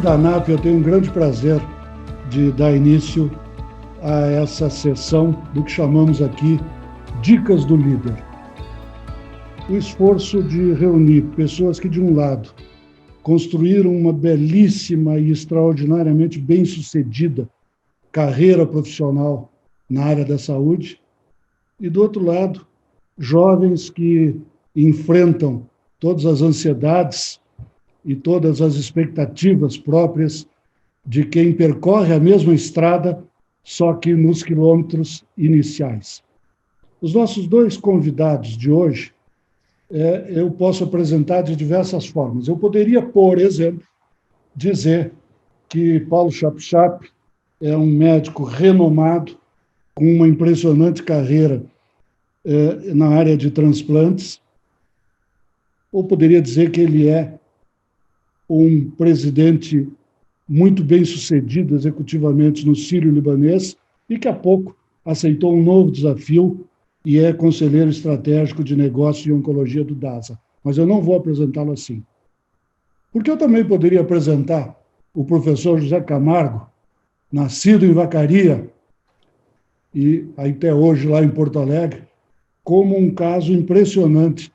da ANAP, eu tenho um grande prazer de dar início a essa sessão do que chamamos aqui Dicas do Líder. O esforço de reunir pessoas que, de um lado, construíram uma belíssima e extraordinariamente bem-sucedida carreira profissional na área da saúde, e, do outro lado, jovens que enfrentam todas as ansiedades e todas as expectativas próprias de quem percorre a mesma estrada, só que nos quilômetros iniciais. Os nossos dois convidados de hoje, eu posso apresentar de diversas formas. Eu poderia, por exemplo, dizer que Paulo Chapchap é um médico renomado, com uma impressionante carreira na área de transplantes, ou poderia dizer que ele é um presidente muito bem sucedido executivamente no Sírio-Libanês e que há pouco aceitou um novo desafio e é conselheiro estratégico de negócio e oncologia do DASA. Mas eu não vou apresentá-lo assim. Porque eu também poderia apresentar o professor José Camargo, nascido em Vacaria e até hoje lá em Porto Alegre, como um caso impressionante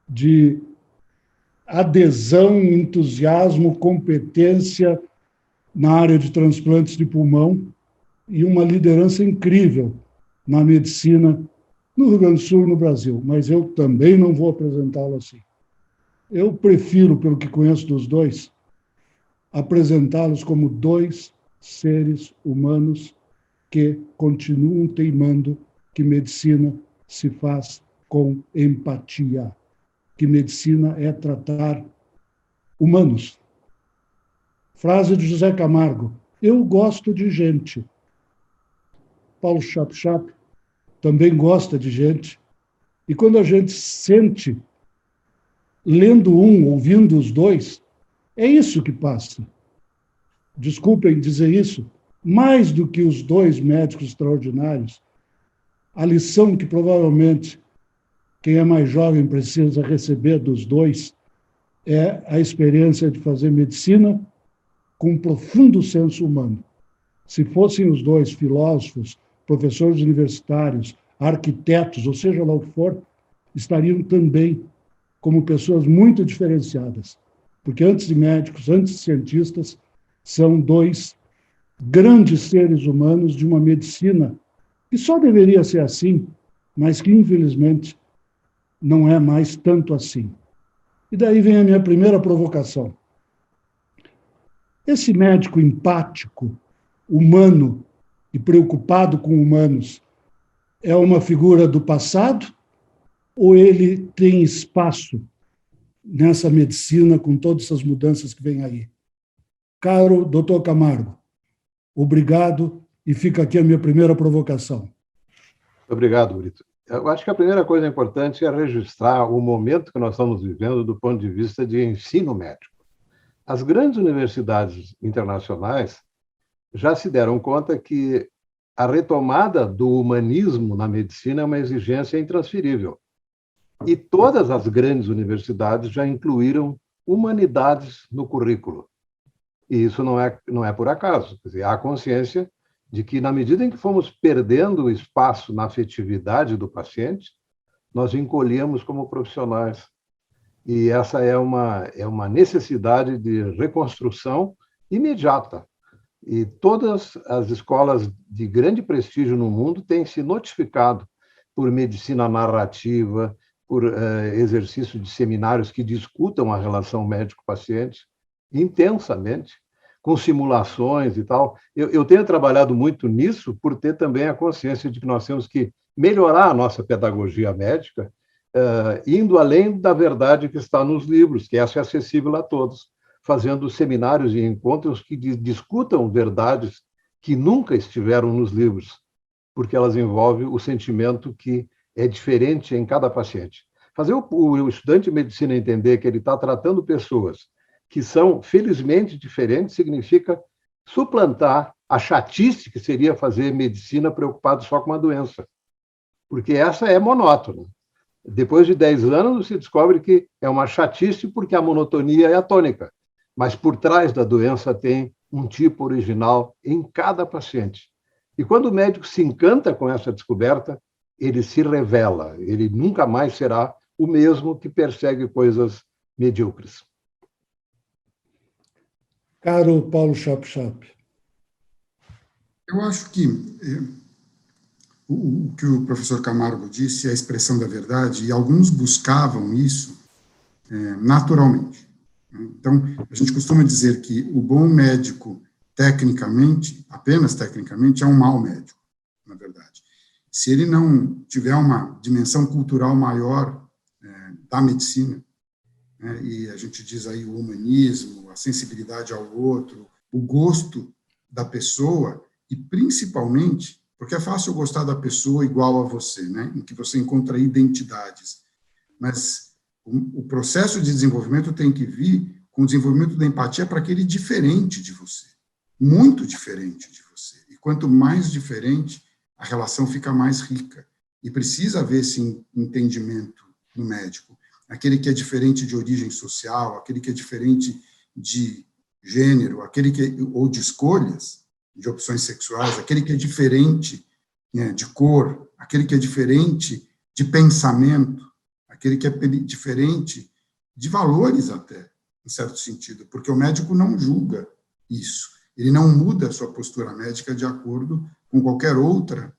de adesão, entusiasmo, competência na área de transplantes de pulmão e uma liderança incrível na medicina no Rio Grande do Sul e no Brasil. Mas eu também não vou apresentá-lo assim. Eu prefiro, pelo que conheço dos dois, apresentá-los como dois seres humanos que continuam teimando que medicina se faz com empatia, que medicina é tratar humanos. Frase de José Camargo: eu gosto de gente. Paulo Chapchap também gosta de gente. E quando a gente sente, lendo um, ouvindo os dois, é isso que passa. Desculpem dizer isso, mais do que os dois médicos extraordinários, a lição que provavelmente quem é mais jovem precisa receber dos dois é a experiência de fazer medicina com um profundo senso humano. Se fossem os dois filósofos, professores universitários, arquitetos, ou seja lá o que for, estariam também como pessoas muito diferenciadas. Porque antes de médicos, antes de cientistas, são dois grandes seres humanos de uma medicina que só deveria ser assim, mas que, infelizmente, não é mais tanto assim. E daí vem a minha primeira provocação. Esse médico empático, humano e preocupado com humanos é uma figura do passado ou ele tem espaço nessa medicina com todas essas mudanças que vêm aí? Caro doutor Camargo, obrigado, e fica aqui a minha primeira provocação. Obrigado, Brito. Eu acho que a primeira coisa importante é registrar o momento que nós estamos vivendo do ponto de vista de ensino médico. As grandes universidades internacionais já se deram conta que a retomada do humanismo na medicina é uma exigência intransferível. E todas as grandes universidades já incluíram humanidades no currículo. E isso não é por acaso. Quer dizer, há consciência de que, na medida em que fomos perdendo espaço na afetividade do paciente, nós encolhemos como profissionais. E essa é uma necessidade de reconstrução imediata. E todas as escolas de grande prestígio no mundo têm se notificado por medicina narrativa, por exercício de seminários que discutam a relação médico-paciente intensamente, com simulações e tal. Eu tenho trabalhado muito nisso por ter também a consciência de que nós temos que melhorar a nossa pedagogia médica, indo além da verdade que está nos livros, que essa é acessível a todos, fazendo seminários e encontros que discutam verdades que nunca estiveram nos livros, porque elas envolvem o sentimento que é diferente em cada paciente. Fazer o estudante de medicina entender que ele está tratando pessoas que são, felizmente, diferentes, significa suplantar a chatice que seria fazer medicina preocupado só com uma doença. Porque essa é monótona. Depois de 10 anos, se descobre que é uma chatice porque a monotonia é atônica. mas por trás da doença tem um tipo original em cada paciente. E quando o médico se encanta com essa descoberta, ele se revela, ele nunca mais será o mesmo que persegue coisas medíocres. Caro Paulo Chap. Eu acho que o que o professor Camargo disse é a expressão da verdade, e alguns buscavam isso naturalmente. Então, a gente costuma dizer que o bom médico, tecnicamente, apenas tecnicamente, é um mau médico, na verdade. Se ele não tiver uma dimensão cultural maior da medicina, e a gente diz aí o humanismo, a sensibilidade ao outro, o gosto da pessoa, e principalmente, porque é fácil gostar da pessoa igual a você, né, em que você encontra identidades, mas o processo de desenvolvimento tem que vir com o desenvolvimento da empatia para aquele diferente de você, muito diferente de você. E quanto mais diferente, a relação fica mais rica. E precisa haver esse entendimento no médico. Aquele que é diferente de origem social, aquele que é diferente de gênero, ou de escolhas, de opções sexuais, aquele que é diferente de cor, aquele que é diferente de pensamento, aquele que é diferente de valores até, em certo sentido, porque o médico não julga isso, ele não muda a sua postura médica de acordo com qualquer outra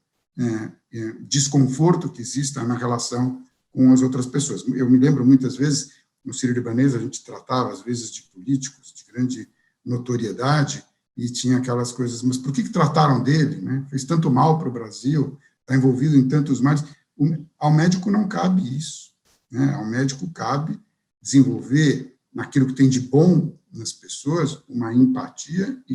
desconforto que exista na relação com as outras pessoas. Eu me lembro muitas vezes, no Sírio-Libanês, a gente tratava, às vezes, de políticos de grande notoriedade, e tinha aquelas coisas, mas por que trataram dele, né? Fez tanto mal para o Brasil, está envolvido em tantos males. Ao médico não cabe isso. Né? Ao médico cabe desenvolver, naquilo que tem de bom nas pessoas, uma empatia e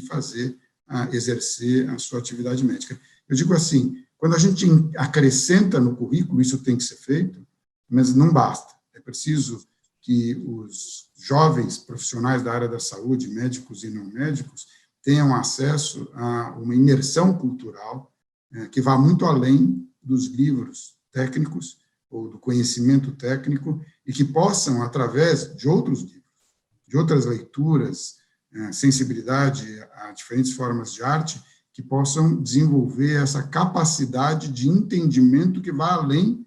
exercer a sua atividade médica. Eu digo assim, quando a gente acrescenta no currículo, isso tem que ser feito, mas não basta. É preciso que os jovens profissionais da área da saúde, médicos e não médicos, tenham acesso a uma imersão cultural que vá muito além dos livros técnicos ou do conhecimento técnico e que possam, através de outros livros, de outras leituras, sensibilidade a diferentes formas de arte, que possam desenvolver essa capacidade de entendimento que vá além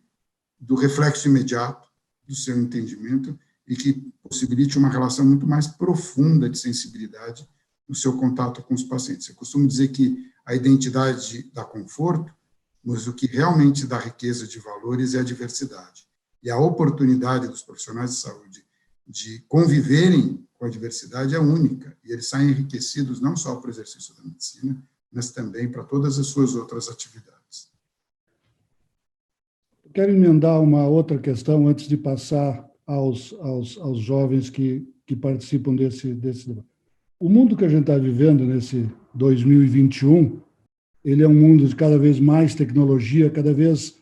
do reflexo imediato do seu entendimento e que possibilite uma relação muito mais profunda de sensibilidade no seu contato com os pacientes. Eu costumo dizer que a identidade dá conforto, mas o que realmente dá riqueza de valores é a diversidade. E a oportunidade dos profissionais de saúde de conviverem com a diversidade é única, e eles saem enriquecidos não só para o exercício da medicina, mas também para todas as suas outras atividades. Quero emendar uma outra questão antes de passar aos jovens que participam desse debate. O mundo que a gente está vivendo nesse 2021, ele é um mundo de cada vez mais tecnologia, cada vez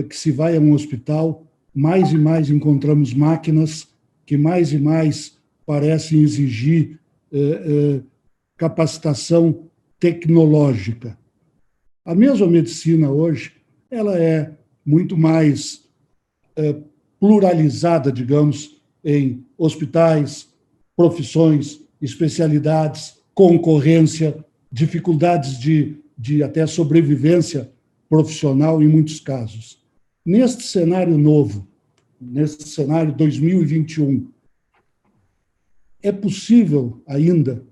que se vai a um hospital, mais e mais encontramos máquinas que mais e mais parecem exigir capacitação tecnológica. A mesma medicina hoje, ela é muito mais pluralizada, digamos, em hospitais, profissões, especialidades, concorrência, dificuldades de até sobrevivência profissional em muitos casos. Neste cenário novo, neste cenário 2021, é possível ainda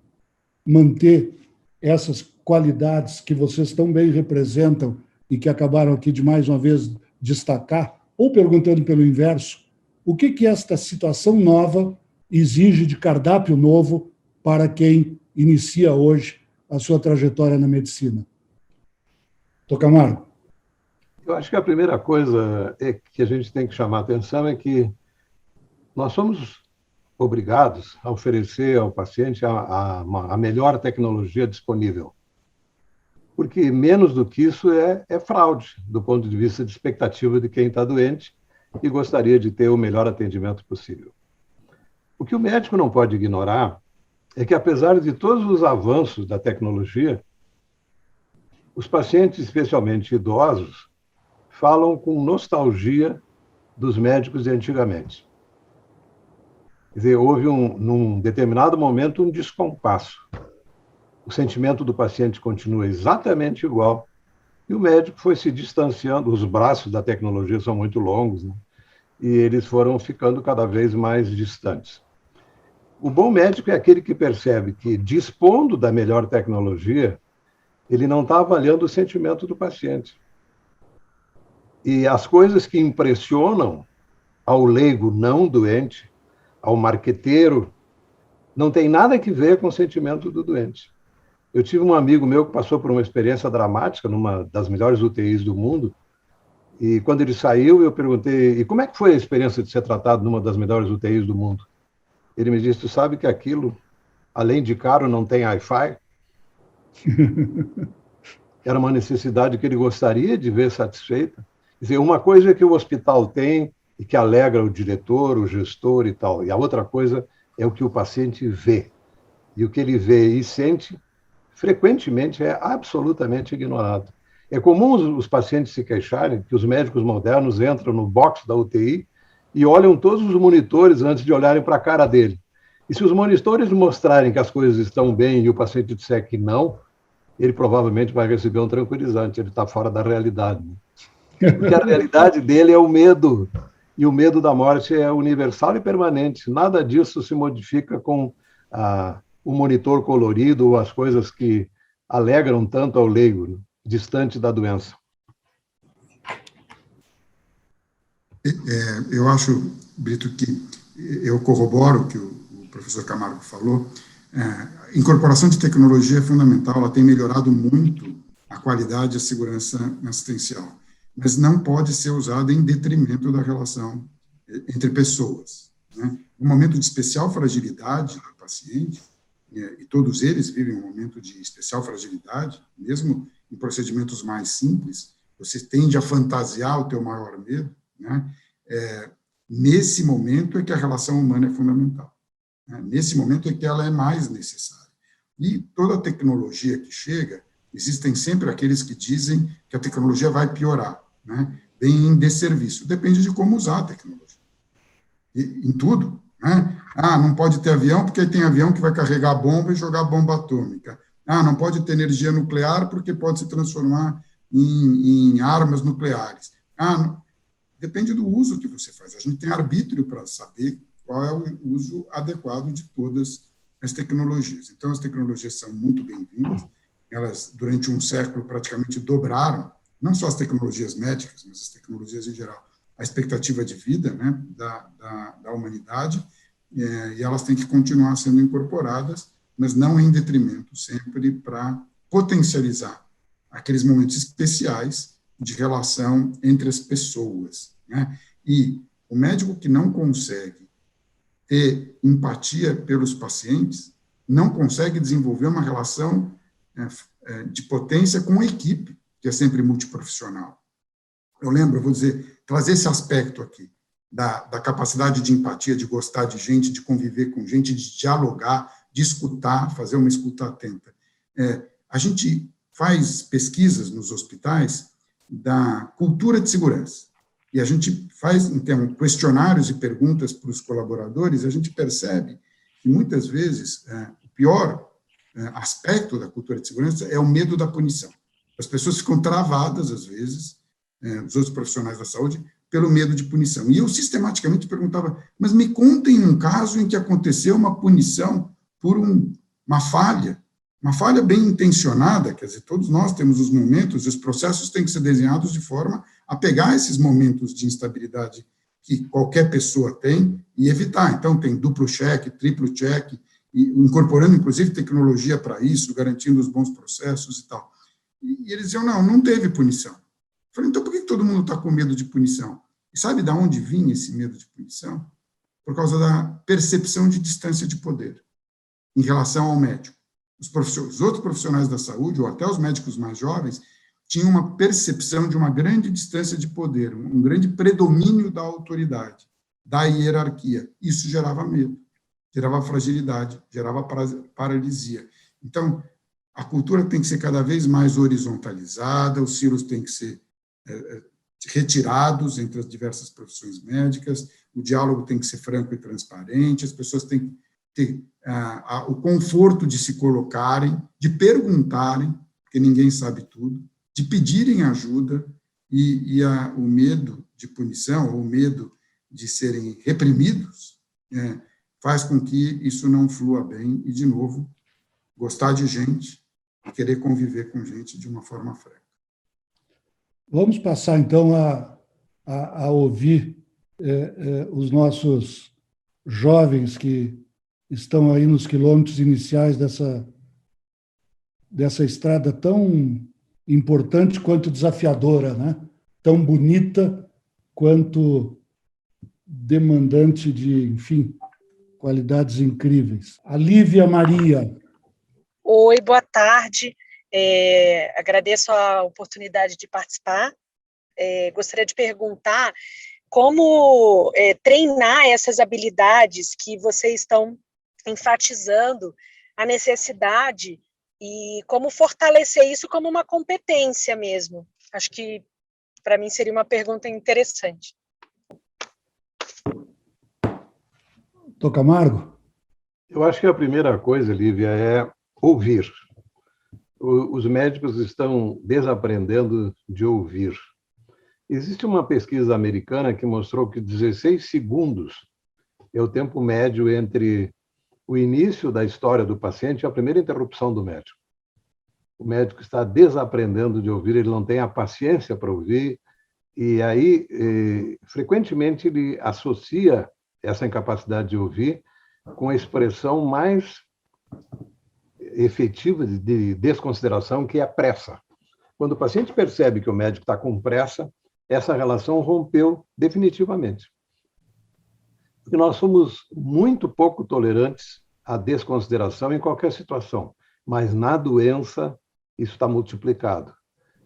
manter essas qualidades que vocês tão bem representam e que acabaram aqui de mais uma vez destacar, ou perguntando pelo inverso, o que esta situação nova exige de cardápio novo para quem inicia hoje a sua trajetória na medicina? Dr. Camargo. Eu acho que a primeira coisa que a gente tem que chamar a atenção é que nós somos obrigados a oferecer ao paciente a melhor tecnologia disponível. Porque menos do que isso é fraude, do ponto de vista de expectativa de quem está doente e gostaria de ter o melhor atendimento possível. O que o médico não pode ignorar é que, apesar de todos os avanços da tecnologia, os pacientes, especialmente idosos, falam com nostalgia dos médicos de antigamente. Quer dizer, houve, num determinado momento, um descompasso. O sentimento do paciente continua exatamente igual, e o médico foi se distanciando, os braços da tecnologia são muito longos, né? E eles foram ficando cada vez mais distantes. O bom médico é aquele que percebe que, dispondo da melhor tecnologia, ele não está avaliando o sentimento do paciente. E as coisas que impressionam ao leigo não doente, ao marqueteiro, não tem nada a ver com o sentimento do doente. Eu tive um amigo meu que passou por uma experiência dramática numa das melhores UTIs do mundo, e quando ele saiu, eu perguntei, e como é que foi a experiência de ser tratado numa das melhores UTIs do mundo? Ele me disse, tu sabe que aquilo, além de caro, não tem Wi-Fi? Era uma necessidade que ele gostaria de ver satisfeita. Quer dizer, uma coisa que o hospital tem e que alegra o diretor, o gestor e tal, e a outra coisa é o que o paciente vê. E o que ele vê e sente, frequentemente, é absolutamente ignorado. É comum os pacientes se queixarem que os médicos modernos entram no box da UTI e olham todos os monitores antes de olharem para a cara dele. E se os monitores mostrarem que as coisas estão bem e o paciente disser que não, ele provavelmente vai receber um tranquilizante, ele está fora da realidade. Porque a realidade dele é o medo, e o medo da morte é universal e permanente. Nada disso se modifica com o monitor colorido ou as coisas que alegram tanto ao leigo, né, distante da doença. Eu acho, Brito, que eu corroboro o que o professor Camargo falou. A incorporação de tecnologia é fundamental, ela tem melhorado muito a qualidade e a segurança assistencial, mas não pode ser usada em detrimento da relação entre pessoas, né? Um momento de especial fragilidade do paciente, e todos eles vivem um momento de especial fragilidade, mesmo em procedimentos mais simples, você tende a fantasiar o teu maior medo, né? Nesse momento é que a relação humana é fundamental. Né? Nesse momento é que ela é mais necessária. E toda a tecnologia que chega, existem sempre aqueles que dizem que a tecnologia vai piorar, né? Bem em desserviço. Depende de como usar a tecnologia. Em tudo. Né? Não pode ter avião, porque tem avião que vai carregar bomba e jogar bomba atômica. Não pode ter energia nuclear, porque pode se transformar em armas nucleares. Depende do uso que você faz. A gente tem arbítrio para saber qual é o uso adequado de todas as tecnologias. Então, as tecnologias são muito bem-vindas. Elas, durante um século, praticamente dobraram, não só as tecnologias médicas, mas as tecnologias em geral, a expectativa de vida, né, da humanidade, e elas têm que continuar sendo incorporadas, mas não em detrimento, sempre para potencializar aqueles momentos especiais de relação entre as pessoas, né? E o médico que não consegue ter empatia pelos pacientes não consegue desenvolver uma relação de potência com a equipe, que é sempre multiprofissional. Eu vou dizer, trazer esse aspecto aqui, da capacidade de empatia, de gostar de gente, de conviver com gente, de dialogar, de escutar, fazer uma escuta atenta. A gente faz pesquisas nos hospitais da cultura de segurança, e a gente faz, então, questionários e perguntas para os colaboradores, a gente percebe que, muitas vezes, o pior aspecto da cultura de segurança é o medo da punição. As pessoas ficam travadas, às vezes, os outros profissionais da saúde, pelo medo de punição. E eu sistematicamente perguntava, mas me contem um caso em que aconteceu uma punição por uma falha bem intencionada, quer dizer, todos nós temos os momentos, os processos têm que ser desenhados de forma a pegar esses momentos de instabilidade que qualquer pessoa tem e evitar. Então, tem duplo cheque, triplo cheque, incorporando, inclusive, tecnologia para isso, garantindo os bons processos e tal. E eles diziam, não teve punição. Eu falei, então por que todo mundo está com medo de punição? E sabe de onde vinha esse medo de punição? Por causa da percepção de distância de poder em relação ao médico. Os outros profissionais da saúde, ou até os médicos mais jovens, tinham uma percepção de uma grande distância de poder, um grande predomínio da autoridade, da hierarquia. Isso gerava medo, gerava fragilidade, gerava paralisia. Então, a cultura tem que ser cada vez mais horizontalizada, os silos têm que ser retirados entre as diversas profissões médicas, o diálogo tem que ser franco e transparente, as pessoas têm que ter o conforto de se colocarem, de perguntarem, porque ninguém sabe tudo, de pedirem ajuda, e o medo de punição, ou o medo de serem reprimidos, faz com que isso não flua bem, e, de novo, gostar de gente e querer conviver com gente de uma forma franca. Vamos passar, então, a ouvir os nossos jovens que estão aí nos quilômetros iniciais dessa estrada tão importante quanto desafiadora, né? Tão bonita quanto demandante de, enfim, qualidades incríveis. A Lívia Maria. Oi, boa tarde. Agradeço a oportunidade de participar. Gostaria de perguntar como treinar essas habilidades que vocês estão enfatizando, a necessidade, e como fortalecer isso como uma competência mesmo. Acho que, para mim, seria uma pergunta interessante. Dr. Camargo? Eu acho que a primeira coisa, Lívia, é ouvir. Os médicos estão desaprendendo de ouvir. Existe uma pesquisa americana que mostrou que 16 segundos é o tempo médio entre o início da história do paciente e a primeira interrupção do médico. O médico está desaprendendo de ouvir, ele não tem a paciência para ouvir, e aí, frequentemente, ele associa essa incapacidade de ouvir com a expressão mais efetiva de desconsideração, que é a pressa. Quando o paciente percebe que o médico está com pressa, essa relação rompeu definitivamente. Porque nós somos muito pouco tolerantes à desconsideração em qualquer situação, mas na doença isso está multiplicado.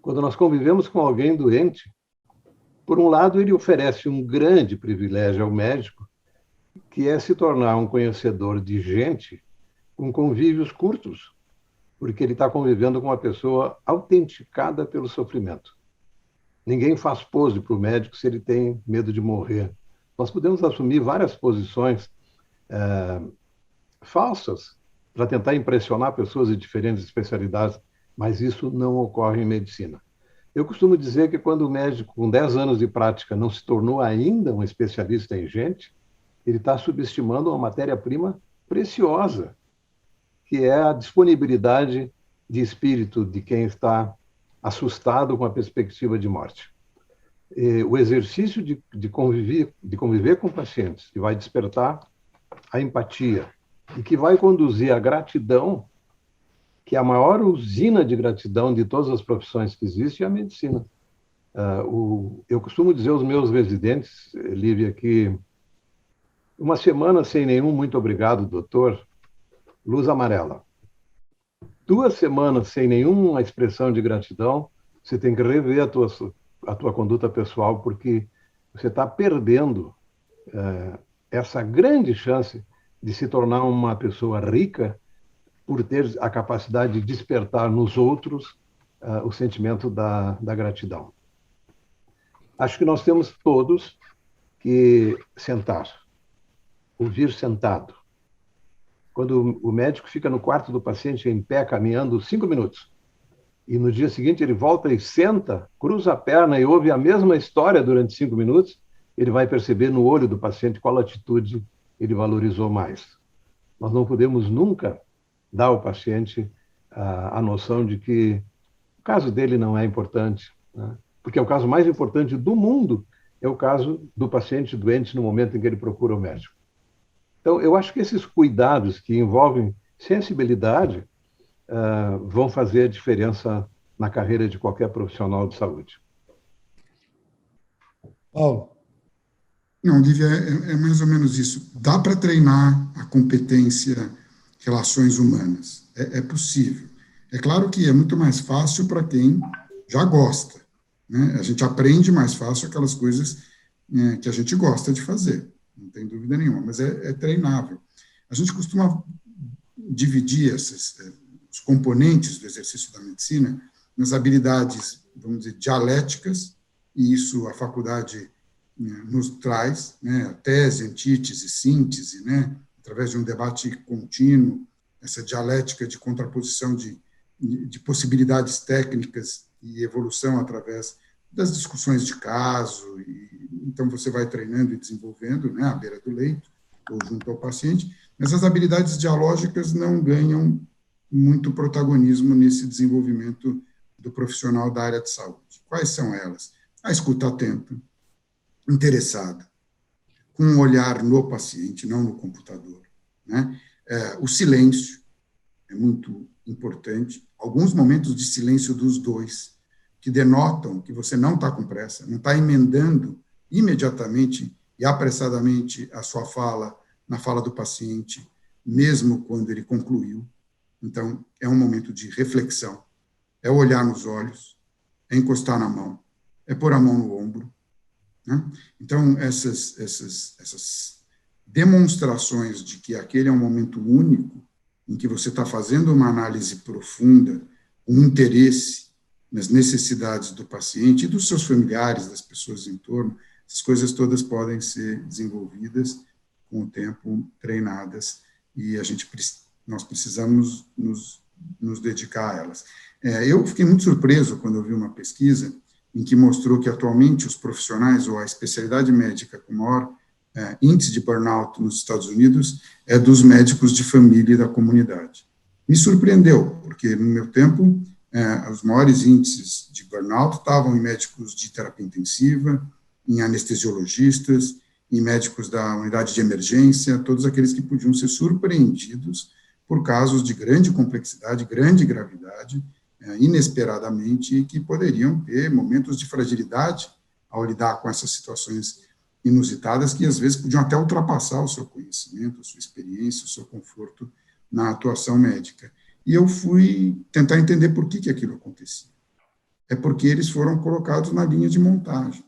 Quando nós convivemos com alguém doente, por um lado, ele oferece um grande privilégio ao médico, que é se tornar um conhecedor de gente com convívios curtos, porque ele está convivendo com uma pessoa autenticada pelo sofrimento. Ninguém faz pose para o médico se ele tem medo de morrer. Nós podemos assumir várias posições falsas para tentar impressionar pessoas de diferentes especialidades, mas isso não ocorre em medicina. Eu costumo dizer que quando o médico, com 10 anos de prática, não se tornou ainda um especialista em gente, ele está subestimando uma matéria-prima preciosa, que é a disponibilidade de espírito de quem está assustado com a perspectiva de morte. O exercício de conviver com pacientes, que vai despertar a empatia e que vai conduzir à gratidão, que é a maior usina de gratidão de todas as profissões que existe, é a medicina. Eu costumo dizer aos meus residentes, Lívia, que uma semana sem nenhum muito obrigado, doutor, luz amarela. 2 semanas sem nenhuma expressão de gratidão, você tem que rever a tua conduta pessoal, porque você está perdendo essa grande chance de se tornar uma pessoa rica por ter a capacidade de despertar nos outros o sentimento da gratidão. Acho que nós temos todos que sentar, ouvir sentado. Quando o médico fica no quarto do paciente em pé, caminhando 5 minutos, e no dia seguinte ele volta e senta, cruza a perna e ouve a mesma história durante 5 minutos, ele vai perceber no olho do paciente qual atitude ele valorizou mais. Nós não podemos nunca dar ao paciente a noção de que o caso dele não é importante, né? Porque o caso mais importante do mundo é o caso do paciente doente no momento em que ele procura o médico. Então, eu acho que esses cuidados que envolvem sensibilidade vão fazer a diferença na carreira de qualquer profissional de saúde. Paulo? Não, Lívia, é mais ou menos isso. Dá para treinar a competência relações humanas. É possível. É claro que é muito mais fácil para quem já gosta, né? A gente aprende mais fácil aquelas coisas que a gente gosta de fazer, não tem dúvida nenhuma, mas é treinável. A gente costuma dividir os componentes do exercício da medicina nas habilidades, vamos dizer, dialéticas e isso a faculdade nos traz, né, tese, antítese, síntese, né, através de um debate contínuo, essa dialética de contraposição de possibilidades técnicas e evolução através das discussões de caso, e então você vai treinando e desenvolvendo, né, à beira do leito ou junto ao paciente, mas as habilidades dialógicas não ganham muito protagonismo nesse desenvolvimento do profissional da área de saúde. Quais são elas? A escuta atenta, interessada, com um olhar no paciente, não no computador, né? O silêncio é muito importante, alguns momentos de silêncio dos dois, que denotam que você não está com pressa, não está emendando imediatamente e apressadamente a sua fala na fala do paciente, mesmo quando ele concluiu. Então, é um momento de reflexão, é olhar nos olhos, é encostar na mão, é pôr a mão no ombro, né? Então, essas demonstrações de que aquele é um momento único em que você está fazendo uma análise profunda, um interesse nas necessidades do paciente e dos seus familiares, das pessoas em torno, essas coisas todas podem ser desenvolvidas com o tempo, treinadas, e nós precisamos nos dedicar a elas. Eu fiquei muito surpreso quando eu vi uma pesquisa em que mostrou que atualmente os profissionais ou a especialidade médica com maior índice de burnout nos Estados Unidos é dos médicos de família e da comunidade. Me surpreendeu, porque no meu tempo os maiores índices de burnout estavam em médicos de terapia intensiva, em anestesiologistas, em médicos da unidade de emergência, todos aqueles que podiam ser surpreendidos por casos de grande complexidade, grande gravidade, inesperadamente, e que poderiam ter momentos de fragilidade ao lidar com essas situações inusitadas, que às vezes podiam até ultrapassar o seu conhecimento, a sua experiência, o seu conforto na atuação médica. E eu fui tentar entender por que aquilo acontecia. É porque eles foram colocados na linha de montagem.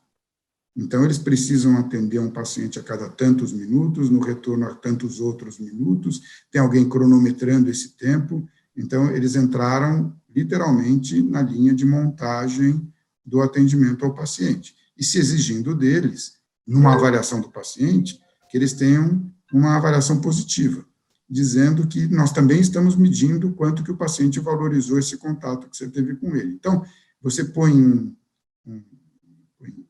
Então, eles precisam atender um paciente a cada tantos minutos, no retorno a tantos outros minutos, tem alguém cronometrando esse tempo. Então, eles entraram, literalmente, na linha de montagem do atendimento ao paciente. E se exigindo deles, numa avaliação do paciente, que eles tenham uma avaliação positiva, dizendo que nós também estamos medindo quanto que o paciente valorizou esse contato que você teve com ele. Então, você põe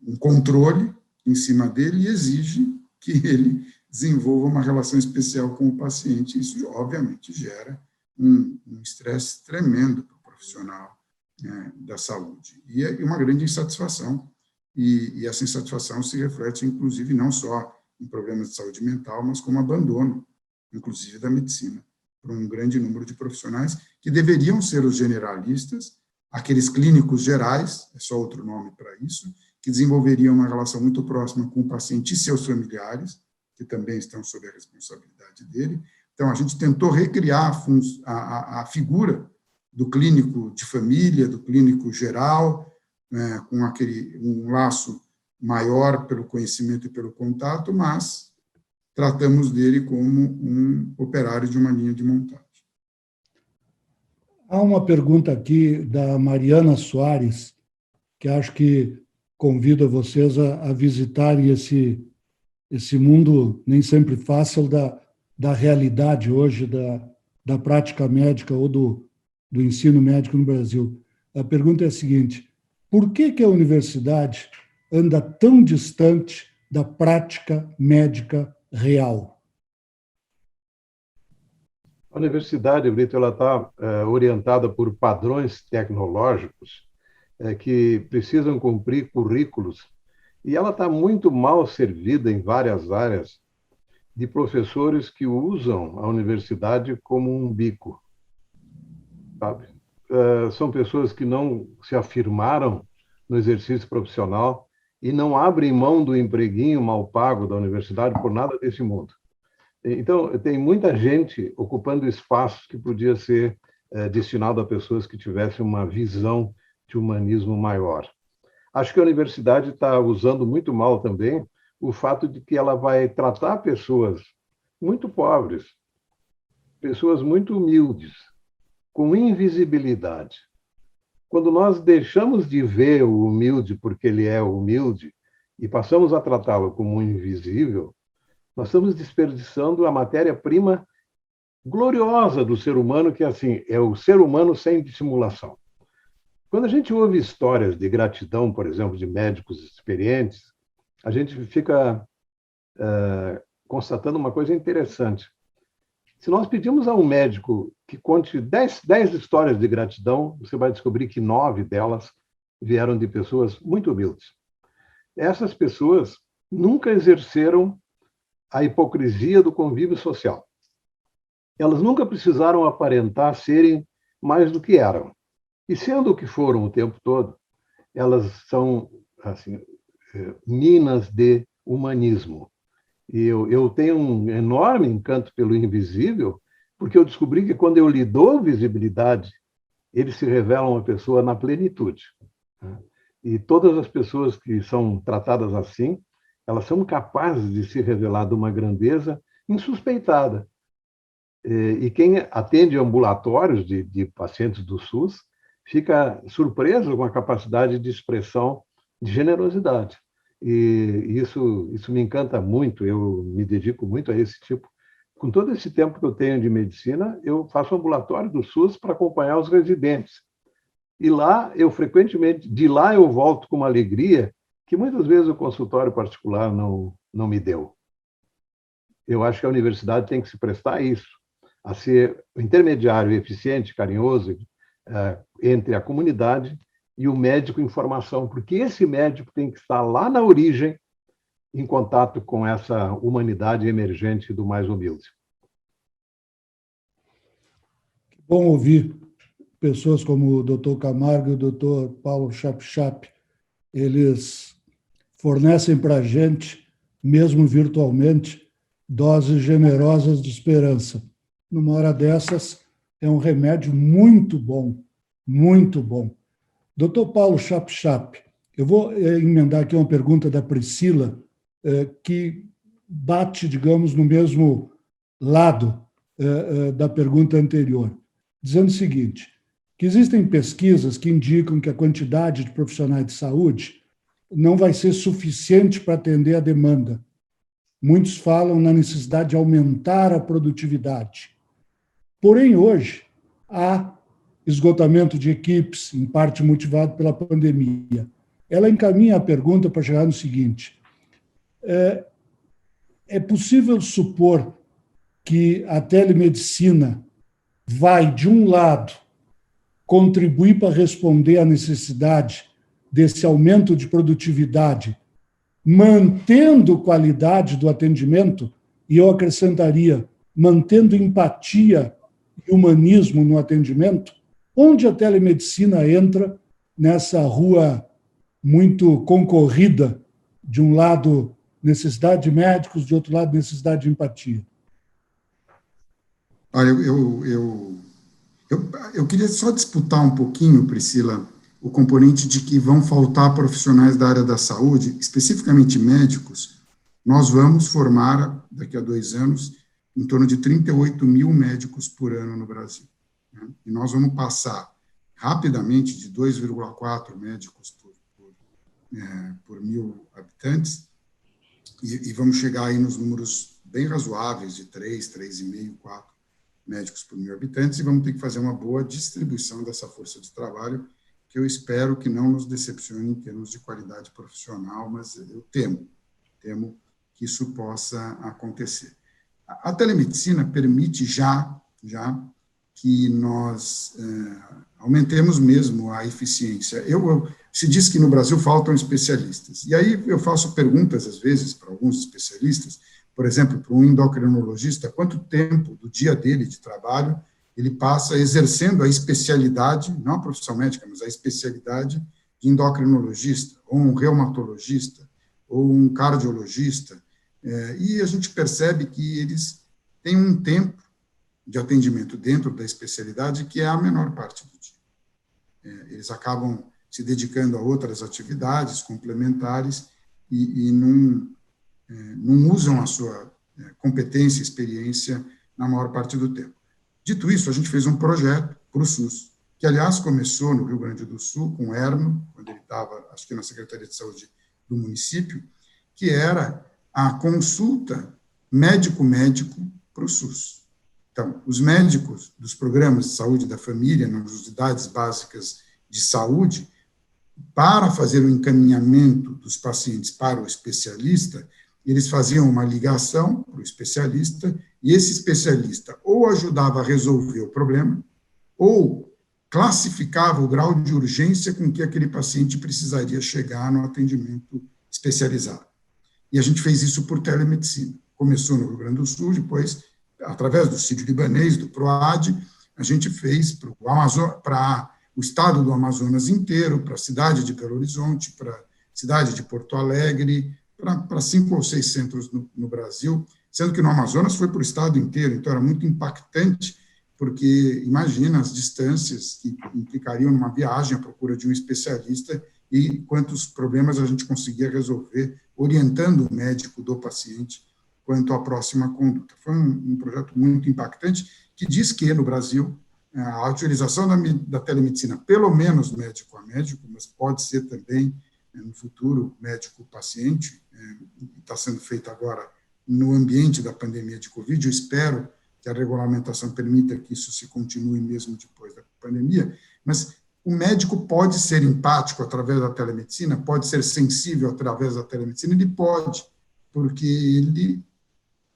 um controle em cima dele e exige que ele desenvolva uma relação especial com o paciente. Isso, obviamente, gera um estresse tremendo para o profissional, né, da saúde. E uma grande insatisfação, e essa insatisfação se reflete, inclusive, não só em problemas de saúde mental, mas como abandono, inclusive, da medicina, por um grande número de profissionais que deveriam ser os generalistas, aqueles clínicos gerais, é só outro nome para isso, que desenvolveriam uma relação muito próxima com o paciente e seus familiares, que também estão sob a responsabilidade dele. Então, a gente tentou recriar a figura do clínico de família, do clínico geral, com um laço maior pelo conhecimento e pelo contato, mas tratamos dele como um operário de uma linha de montagem. Há uma pergunta aqui da Mariana Soares, que acho que convido vocês a visitarem esse mundo nem sempre fácil da realidade hoje, da prática médica ou do ensino médico no Brasil. A pergunta é a seguinte: por que a universidade anda tão distante da prática médica real? A universidade, Brito, ela está orientada por padrões tecnológicos que precisam cumprir currículos, e ela está muito mal servida em várias áreas de professores que usam a universidade como um bico, sabe? São pessoas que não se afirmaram no exercício profissional e não abrem mão do empreguinho mal pago da universidade por nada desse mundo. Então, tem muita gente ocupando espaços que podia ser destinado a pessoas que tivessem uma visão de humanismo maior. Acho que a universidade está usando muito mal também o fato de que ela vai tratar pessoas muito pobres, pessoas muito humildes, com invisibilidade. quando nós deixamos de ver o humilde porque ele é humilde e passamos a tratá-lo como um invisível, nós estamos desperdiçando a matéria-prima gloriosa do ser humano, que assim, é o ser humano sem dissimulação. Quando a gente ouve histórias de gratidão, por exemplo, de médicos experientes, a gente fica constatando uma coisa interessante. Se nós pedimos a um médico que conte 10 histórias de gratidão, você vai descobrir que 9 delas vieram de pessoas muito humildes. Essas pessoas nunca exerceram a hipocrisia do convívio social. Elas nunca precisaram aparentar serem mais do que eram. E sendo o que foram o tempo todo, elas são assim, minas de humanismo. E eu tenho um enorme encanto pelo invisível, porque eu descobri que quando eu lhe dou visibilidade, eles se revelam uma pessoa na plenitude. E todas as pessoas que são tratadas assim, elas são capazes de se revelar de uma grandeza insuspeitada. E quem atende ambulatórios de pacientes do SUS fica surpreso com a capacidade de expressão de generosidade. E isso me encanta muito, eu me dedico muito a esse tipo. Com todo esse tempo que eu tenho de medicina, eu faço ambulatório do SUS para acompanhar os residentes. E lá, de lá eu volto com uma alegria que muitas vezes o consultório particular não me deu. Eu acho que a universidade tem que se prestar a isso, a ser intermediário eficiente, carinhoso, entre a comunidade e o médico em formação, porque esse médico tem que estar lá na origem, em contato com essa humanidade emergente do mais humilde. Que bom ouvir pessoas como o Dr. Camargo e o Dr. Paulo Chap-Chap. Eles fornecem para a gente, mesmo virtualmente, doses generosas de esperança. Numa hora dessas, é um remédio muito bom, muito bom. Doutor Paulo Chap-Chap, eu vou emendar aqui uma pergunta da Priscila, que bate, digamos, no mesmo lado da pergunta anterior, dizendo o seguinte, que existem pesquisas que indicam que a quantidade de profissionais de saúde não vai ser suficiente para atender a demanda. Muitos falam na necessidade de aumentar a produtividade. Porém, hoje, há esgotamento de equipes, em parte motivado pela pandemia. Ela encaminha a pergunta para chegar no seguinte: é possível supor que a telemedicina vai, de um lado, contribuir para responder à necessidade desse aumento de produtividade, mantendo qualidade do atendimento, e eu acrescentaria, mantendo empatia e humanismo no atendimento? Onde a telemedicina entra nessa rua muito concorrida, de um lado necessidade de médicos, de outro lado necessidade de empatia? Olha, eu queria só disputar um pouquinho, Priscila, o componente de que vão faltar profissionais da área da saúde, especificamente médicos. Nós vamos formar, daqui a 2 anos, em torno de 38 mil médicos por ano no Brasil. E nós vamos passar rapidamente de 2,4 médicos por 1.000 habitantes e vamos chegar aí nos números bem razoáveis de 3,5, 4 médicos por 1.000 habitantes, e vamos ter que fazer uma boa distribuição dessa força de trabalho, que eu espero que não nos decepcione em termos de qualidade profissional, mas eu temo que isso possa acontecer. A telemedicina permite já que nós aumentemos mesmo a eficiência. Se diz que no Brasil faltam especialistas, e aí eu faço perguntas, às vezes, para alguns especialistas, por exemplo, para um endocrinologista, quanto tempo do dia dele de trabalho ele passa exercendo a especialidade, não a profissão médica, mas a especialidade de endocrinologista, ou um reumatologista, ou um cardiologista, e a gente percebe que eles têm um tempo de atendimento dentro da especialidade que é a menor parte do dia. Eles acabam se dedicando a outras atividades complementares e não usam a sua competência e experiência na maior parte do tempo. Dito isso, a gente fez um projeto para o SUS, que, aliás, começou no Rio Grande do Sul, com o Erno, quando ele estava, acho que na Secretaria de Saúde do município, que era a consulta médico-médico para o SUS. Então, os médicos dos programas de saúde da família, nas unidades básicas de saúde, para fazer o encaminhamento dos pacientes para o especialista, eles faziam uma ligação para o especialista, e esse especialista ou ajudava a resolver o problema, ou classificava o grau de urgência com que aquele paciente precisaria chegar no atendimento especializado. E a gente fez isso por telemedicina. Começou no Rio Grande do Sul, depois, através do Sírio-Libanês, do PROAD, a gente fez para o estado do Amazonas inteiro, para a cidade de Belo Horizonte, para a cidade de Porto Alegre, para 5 ou 6 centros no Brasil, sendo que no Amazonas foi para o estado inteiro, então era muito impactante, porque imagina as distâncias que implicariam numa viagem à procura de um especialista e quantos problemas a gente conseguia resolver orientando o médico do paciente quanto à próxima conduta. Foi um projeto muito impactante que diz que no Brasil a utilização da telemedicina, pelo menos médico a médico, mas pode ser também no futuro médico-paciente, está sendo feito agora no ambiente da pandemia de Covid. Eu espero que a regulamentação permita que isso se continue mesmo depois da pandemia, mas o médico pode ser empático através da telemedicina, pode ser sensível através da telemedicina, ele pode, porque ele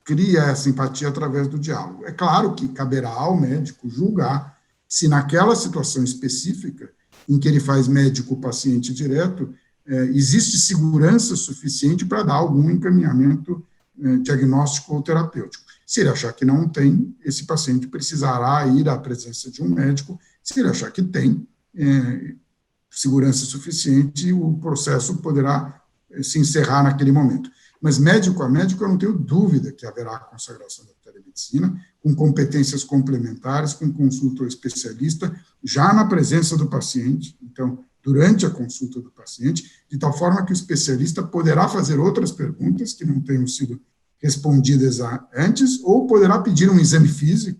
cria essa empatia através do diálogo. É claro que caberá ao médico julgar se naquela situação específica, em que ele faz médico-paciente direto, existe segurança suficiente para dar algum encaminhamento diagnóstico ou terapêutico. Se ele achar que não tem, esse paciente precisará ir à presença de um médico. Se ele achar que tem segurança suficiente, o processo poderá se encerrar naquele momento. Mas médico a médico, eu não tenho dúvida que haverá a consagração da telemedicina, com competências complementares, com consulta ao especialista, já na presença do paciente, então, durante a consulta do paciente, de tal forma que o especialista poderá fazer outras perguntas que não tenham sido respondidas antes, ou poderá pedir um exame físico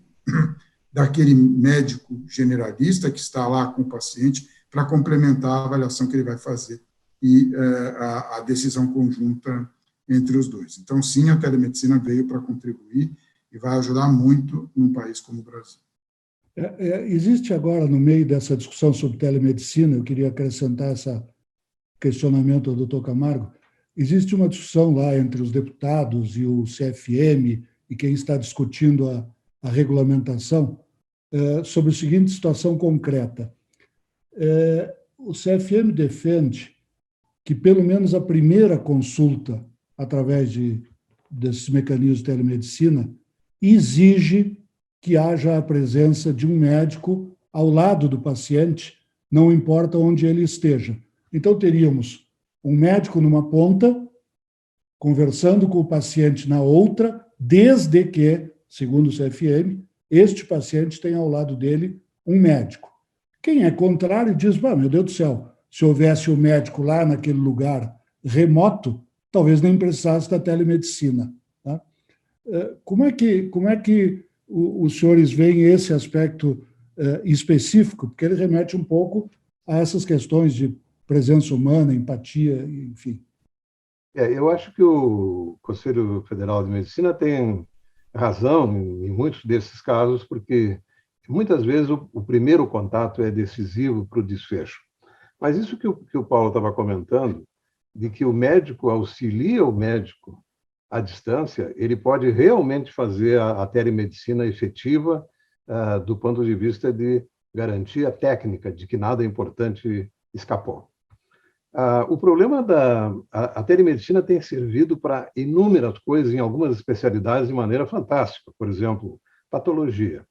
daquele médico generalista que está lá com o paciente para complementar a avaliação que ele vai fazer e a decisão conjunta entre os dois. Então, sim, a telemedicina veio para contribuir e vai ajudar muito num país como o Brasil. Existe agora, no meio dessa discussão sobre telemedicina, eu queria acrescentar esse questionamento ao doutor Camargo, existe uma discussão lá entre os deputados e o CFM e quem está discutindo a regulamentação sobre a seguinte situação concreta. O CFM defende que, pelo menos, a primeira consulta, através desses mecanismos de telemedicina, exige que haja a presença de um médico ao lado do paciente, não importa onde ele esteja. Então, teríamos um médico numa ponta, conversando com o paciente na outra, desde que, segundo o CFM, este paciente tenha ao lado dele um médico. Quem é contrário diz, meu Deus do céu, se houvesse um médico lá naquele lugar remoto, talvez nem precisasse da telemedicina. Tá? Como é que os senhores veem esse aspecto específico? Porque ele remete um pouco a essas questões de presença humana, empatia, enfim. Eu acho que o Conselho Federal de Medicina tem razão em muitos desses casos, porque muitas vezes o primeiro contato é decisivo para o desfecho. Mas isso que o Paulo estava comentando, de que o médico auxilia o médico à distância, ele pode realmente fazer a telemedicina efetiva do ponto de vista de garantia técnica, de que nada importante escapou. O problema a telemedicina tem servido para inúmeras coisas, em algumas especialidades, de maneira fantástica. Por exemplo, patologia,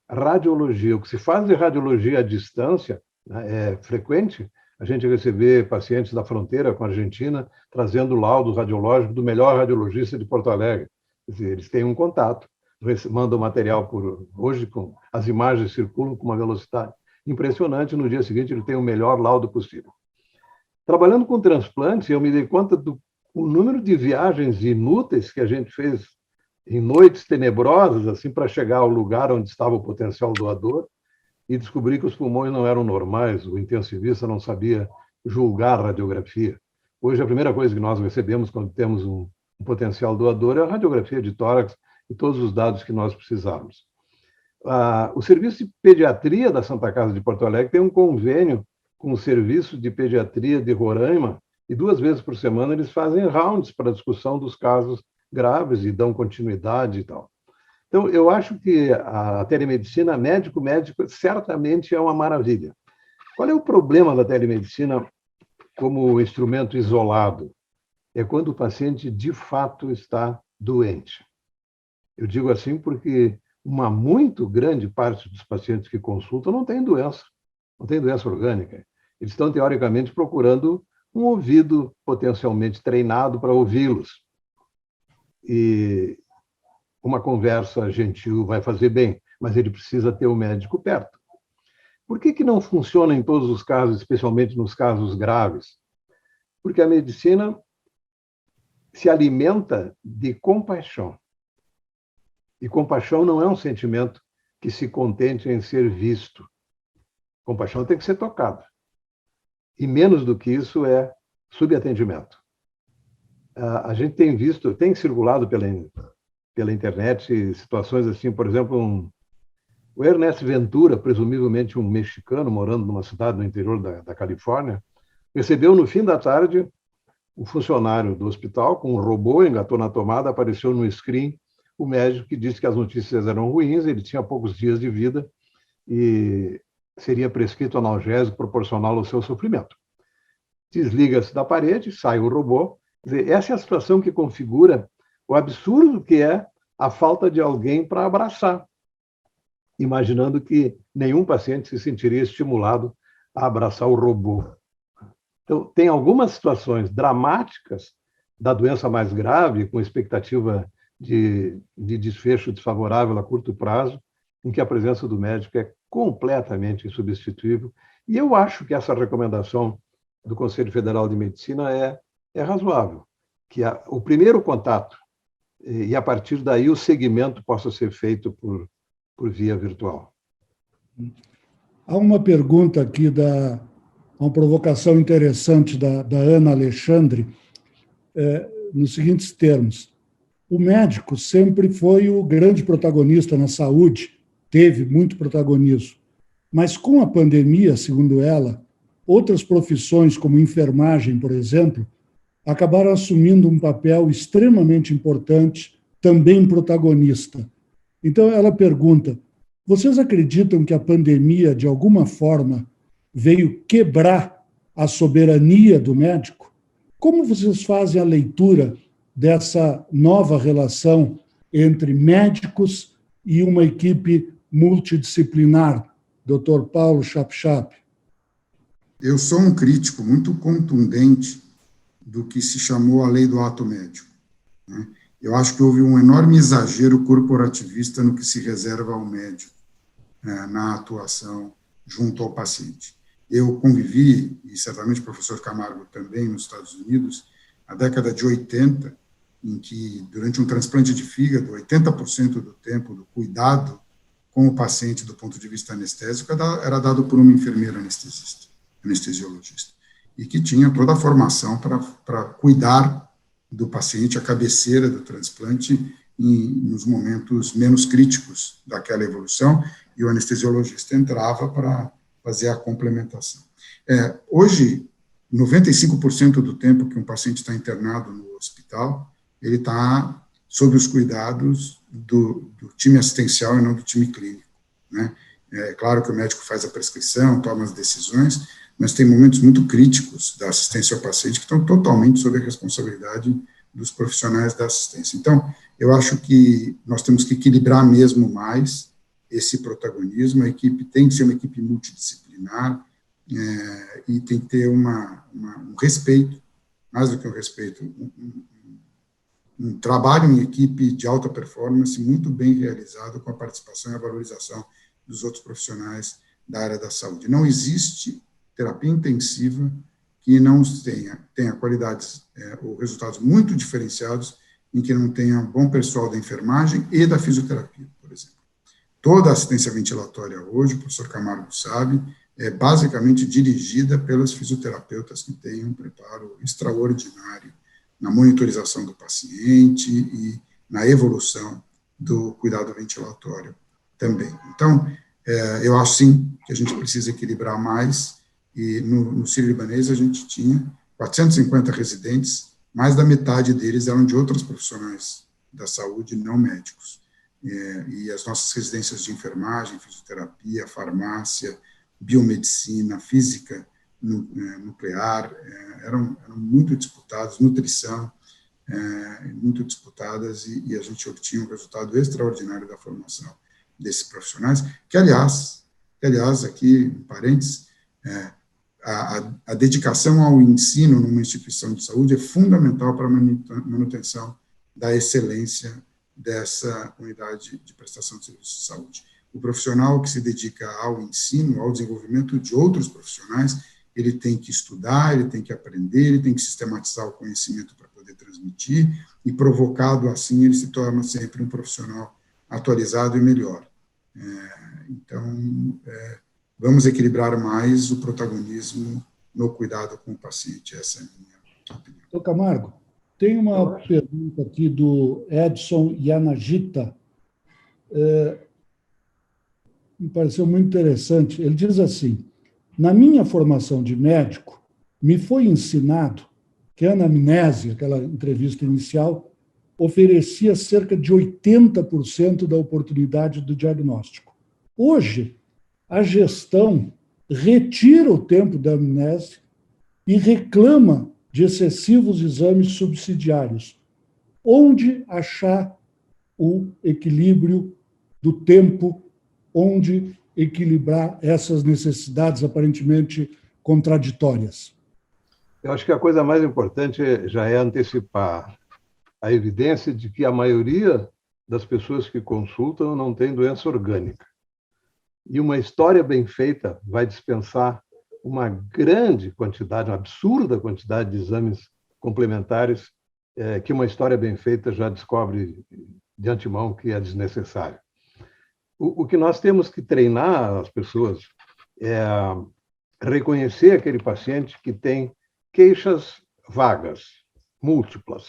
radiologia. O que se faz de radiologia à distância, né, é frequente a gente receber pacientes da fronteira com a Argentina trazendo laudo radiológico do melhor radiologista de Porto Alegre. Quer dizer, eles têm um contato, mandam material hoje, as imagens circulam com uma velocidade impressionante, no dia seguinte ele tem o melhor laudo possível. Trabalhando com transplante, eu me dei conta do número de viagens inúteis que a gente fez em noites tenebrosas, assim, para chegar ao lugar onde estava o potencial doador, e descobri que os pulmões não eram normais, o intensivista não sabia julgar a radiografia. Hoje, a primeira coisa que nós recebemos quando temos um potencial doador é a radiografia de tórax e todos os dados que nós precisamos. O Serviço de Pediatria da Santa Casa de Porto Alegre tem um convênio com o Serviço de Pediatria de Roraima e 2 vezes por semana eles fazem rounds para discussão dos casos graves e dão continuidade e tal. Então, eu acho que a telemedicina médico-médico certamente é uma maravilha. Qual é o problema da telemedicina como instrumento isolado? É quando o paciente, de fato, está doente. Eu digo assim porque uma muito grande parte dos pacientes que consultam não tem doença orgânica. Eles estão, teoricamente, procurando um ouvido potencialmente treinado para ouvi-los. E uma conversa gentil vai fazer bem, mas ele precisa ter o médico perto. Por que não funciona em todos os casos, especialmente nos casos graves? Porque a medicina se alimenta de compaixão. E compaixão não é um sentimento que se contente em ser visto. Compaixão tem que ser tocado. E menos do que isso é subatendimento. A gente tem visto, tem circulado pela internet situações assim, por exemplo, o Ernesto Ventura, presumivelmente um mexicano morando numa cidade no interior da Califórnia, recebeu no fim da tarde o funcionário do hospital com um robô, engatou na tomada, apareceu no screen o médico que disse que as notícias eram ruins, ele tinha poucos dias de vida e seria prescrito analgésico proporcional ao seu sofrimento. Desliga-se da parede, sai o robô. Quer dizer, essa é a situação que configura o absurdo que é a falta de alguém para abraçar, imaginando que nenhum paciente se sentiria estimulado a abraçar o robô. Então, tem algumas situações dramáticas da doença mais grave, com expectativa de desfecho desfavorável a curto prazo, em que a presença do médico é completamente insubstituível. E eu acho que essa recomendação do Conselho Federal de Medicina é razoável, que o primeiro contato e, a partir daí, o segmento possa ser feito por via virtual. Há uma pergunta aqui, uma provocação interessante da Ana Alexandre, nos seguintes termos. O médico sempre foi o grande protagonista na saúde, teve muito protagonismo, mas com a pandemia, segundo ela, outras profissões, como enfermagem, por exemplo, acabaram assumindo um papel extremamente importante, também protagonista. Então, ela pergunta, vocês acreditam que a pandemia, de alguma forma, veio quebrar a soberania do médico? Como vocês fazem a leitura dessa nova relação entre médicos e uma equipe multidisciplinar? Dr. Paulo Chapchap. Eu sou um crítico muito contundente do que se chamou a lei do ato médico, né? Eu acho que houve um enorme exagero corporativista no que se reserva ao médico, na atuação junto ao paciente. Eu convivi, e certamente o professor Camargo também, nos Estados Unidos, na década de 80, em que, durante um transplante de fígado, 80% do tempo do cuidado com o paciente do ponto de vista anestésico era dado por uma enfermeira anestesiologista, e que tinha toda a formação para cuidar do paciente, a cabeceira do transplante, nos momentos menos críticos daquela evolução, e o anestesiologista entrava para fazer a complementação. Hoje, 95% do tempo que um paciente está internado no hospital, ele está sob os cuidados do time assistencial e não do time clínico, né? É claro que o médico faz a prescrição, toma as decisões, mas tem momentos muito críticos da assistência ao paciente que estão totalmente sob a responsabilidade dos profissionais da assistência. Então, eu acho que nós temos que equilibrar mesmo mais esse protagonismo. A equipe tem que ser uma equipe multidisciplinar e tem que ter um respeito, mais do que um respeito, um trabalho em equipe de alta performance muito bem realizado, com a participação e a valorização dos outros profissionais da área da saúde. Não existe terapia intensiva que não tenha qualidades ou resultados muito diferenciados, em que não tenha bom pessoal da enfermagem e da fisioterapia, por exemplo. Toda a assistência ventilatória hoje, o professor Camargo sabe, é basicamente dirigida pelos fisioterapeutas que têm um preparo extraordinário na monitorização do paciente e na evolução do cuidado ventilatório também. Então, eu acho sim que a gente precisa equilibrar mais, e no Sírio-Libanês a gente tinha 450 residentes, mais da metade deles eram de outros profissionais da saúde, não médicos. E as nossas residências de enfermagem, fisioterapia, farmácia, biomedicina, física nuclear, eram muito disputadas, nutrição, muito disputadas, e a gente obtinha um resultado extraordinário da formação desses profissionais, que, aliás, aqui, em parênteses, a dedicação ao ensino numa instituição de saúde é fundamental para a manutenção da excelência dessa unidade de prestação de serviços de saúde. O profissional que se dedica ao ensino, ao desenvolvimento de outros profissionais, ele tem que estudar, ele tem que aprender, ele tem que sistematizar o conhecimento para poder transmitir, e provocado assim, ele se torna sempre um profissional atualizado e melhor. Então, vamos equilibrar mais o protagonismo no cuidado com o paciente. Essa é a minha opinião. Doutor Camargo, tem uma pergunta aqui do Edson Yanagita, me pareceu muito interessante. Ele diz assim: na minha formação de médico, me foi ensinado que a anamnese, aquela entrevista inicial, oferecia cerca de 80% da oportunidade do diagnóstico. Hoje, a gestão retira o tempo da anamnese e reclama de excessivos exames subsidiários. Onde achar o equilíbrio do tempo, onde equilibrar essas necessidades aparentemente contraditórias? Eu acho que a coisa mais importante já é antecipar a evidência de que a maioria das pessoas que consultam não tem doença orgânica. E uma história bem feita vai dispensar uma grande quantidade, uma absurda quantidade de exames complementares que uma história bem feita já descobre de antemão que é desnecessário. O que nós temos que treinar as pessoas é reconhecer aquele paciente que tem queixas vagas, múltiplas.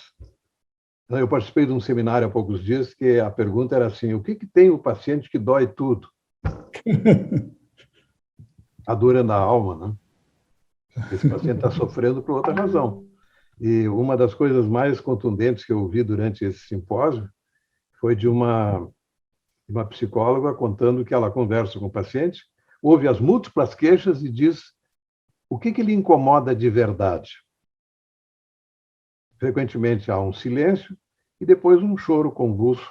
Eu participei de um seminário há poucos dias que a pergunta era assim: o que tem o paciente que dói tudo? A dor é na alma, né? Esse paciente está sofrendo por outra razão. E uma das coisas mais contundentes que eu ouvi durante esse simpósio foi de uma psicóloga contando que ela conversa com o paciente, ouve as múltiplas queixas e diz o que lhe incomoda de verdade. Frequentemente há um silêncio e depois um choro convulso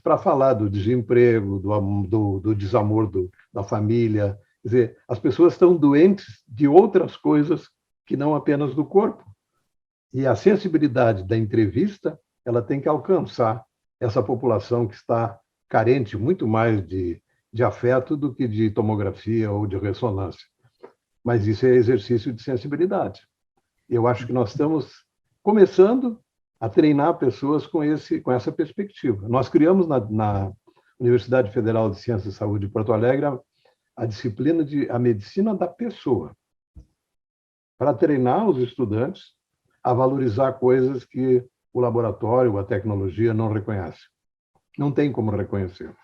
para falar do desemprego, do desamor da família. Quer dizer, as pessoas estão doentes de outras coisas que não apenas do corpo. E a sensibilidade da entrevista, ela tem que alcançar essa população que está carente muito mais de afeto do que de tomografia ou de ressonância. Mas isso é exercício de sensibilidade. Eu acho que nós estamos começando a treinar pessoas com essa perspectiva. Nós criamos na Universidade Federal de Ciências e Saúde de Porto Alegre a disciplina de a medicina da pessoa, para treinar os estudantes a valorizar coisas que o laboratório, a tecnologia não reconhece. Não tem como reconhecer.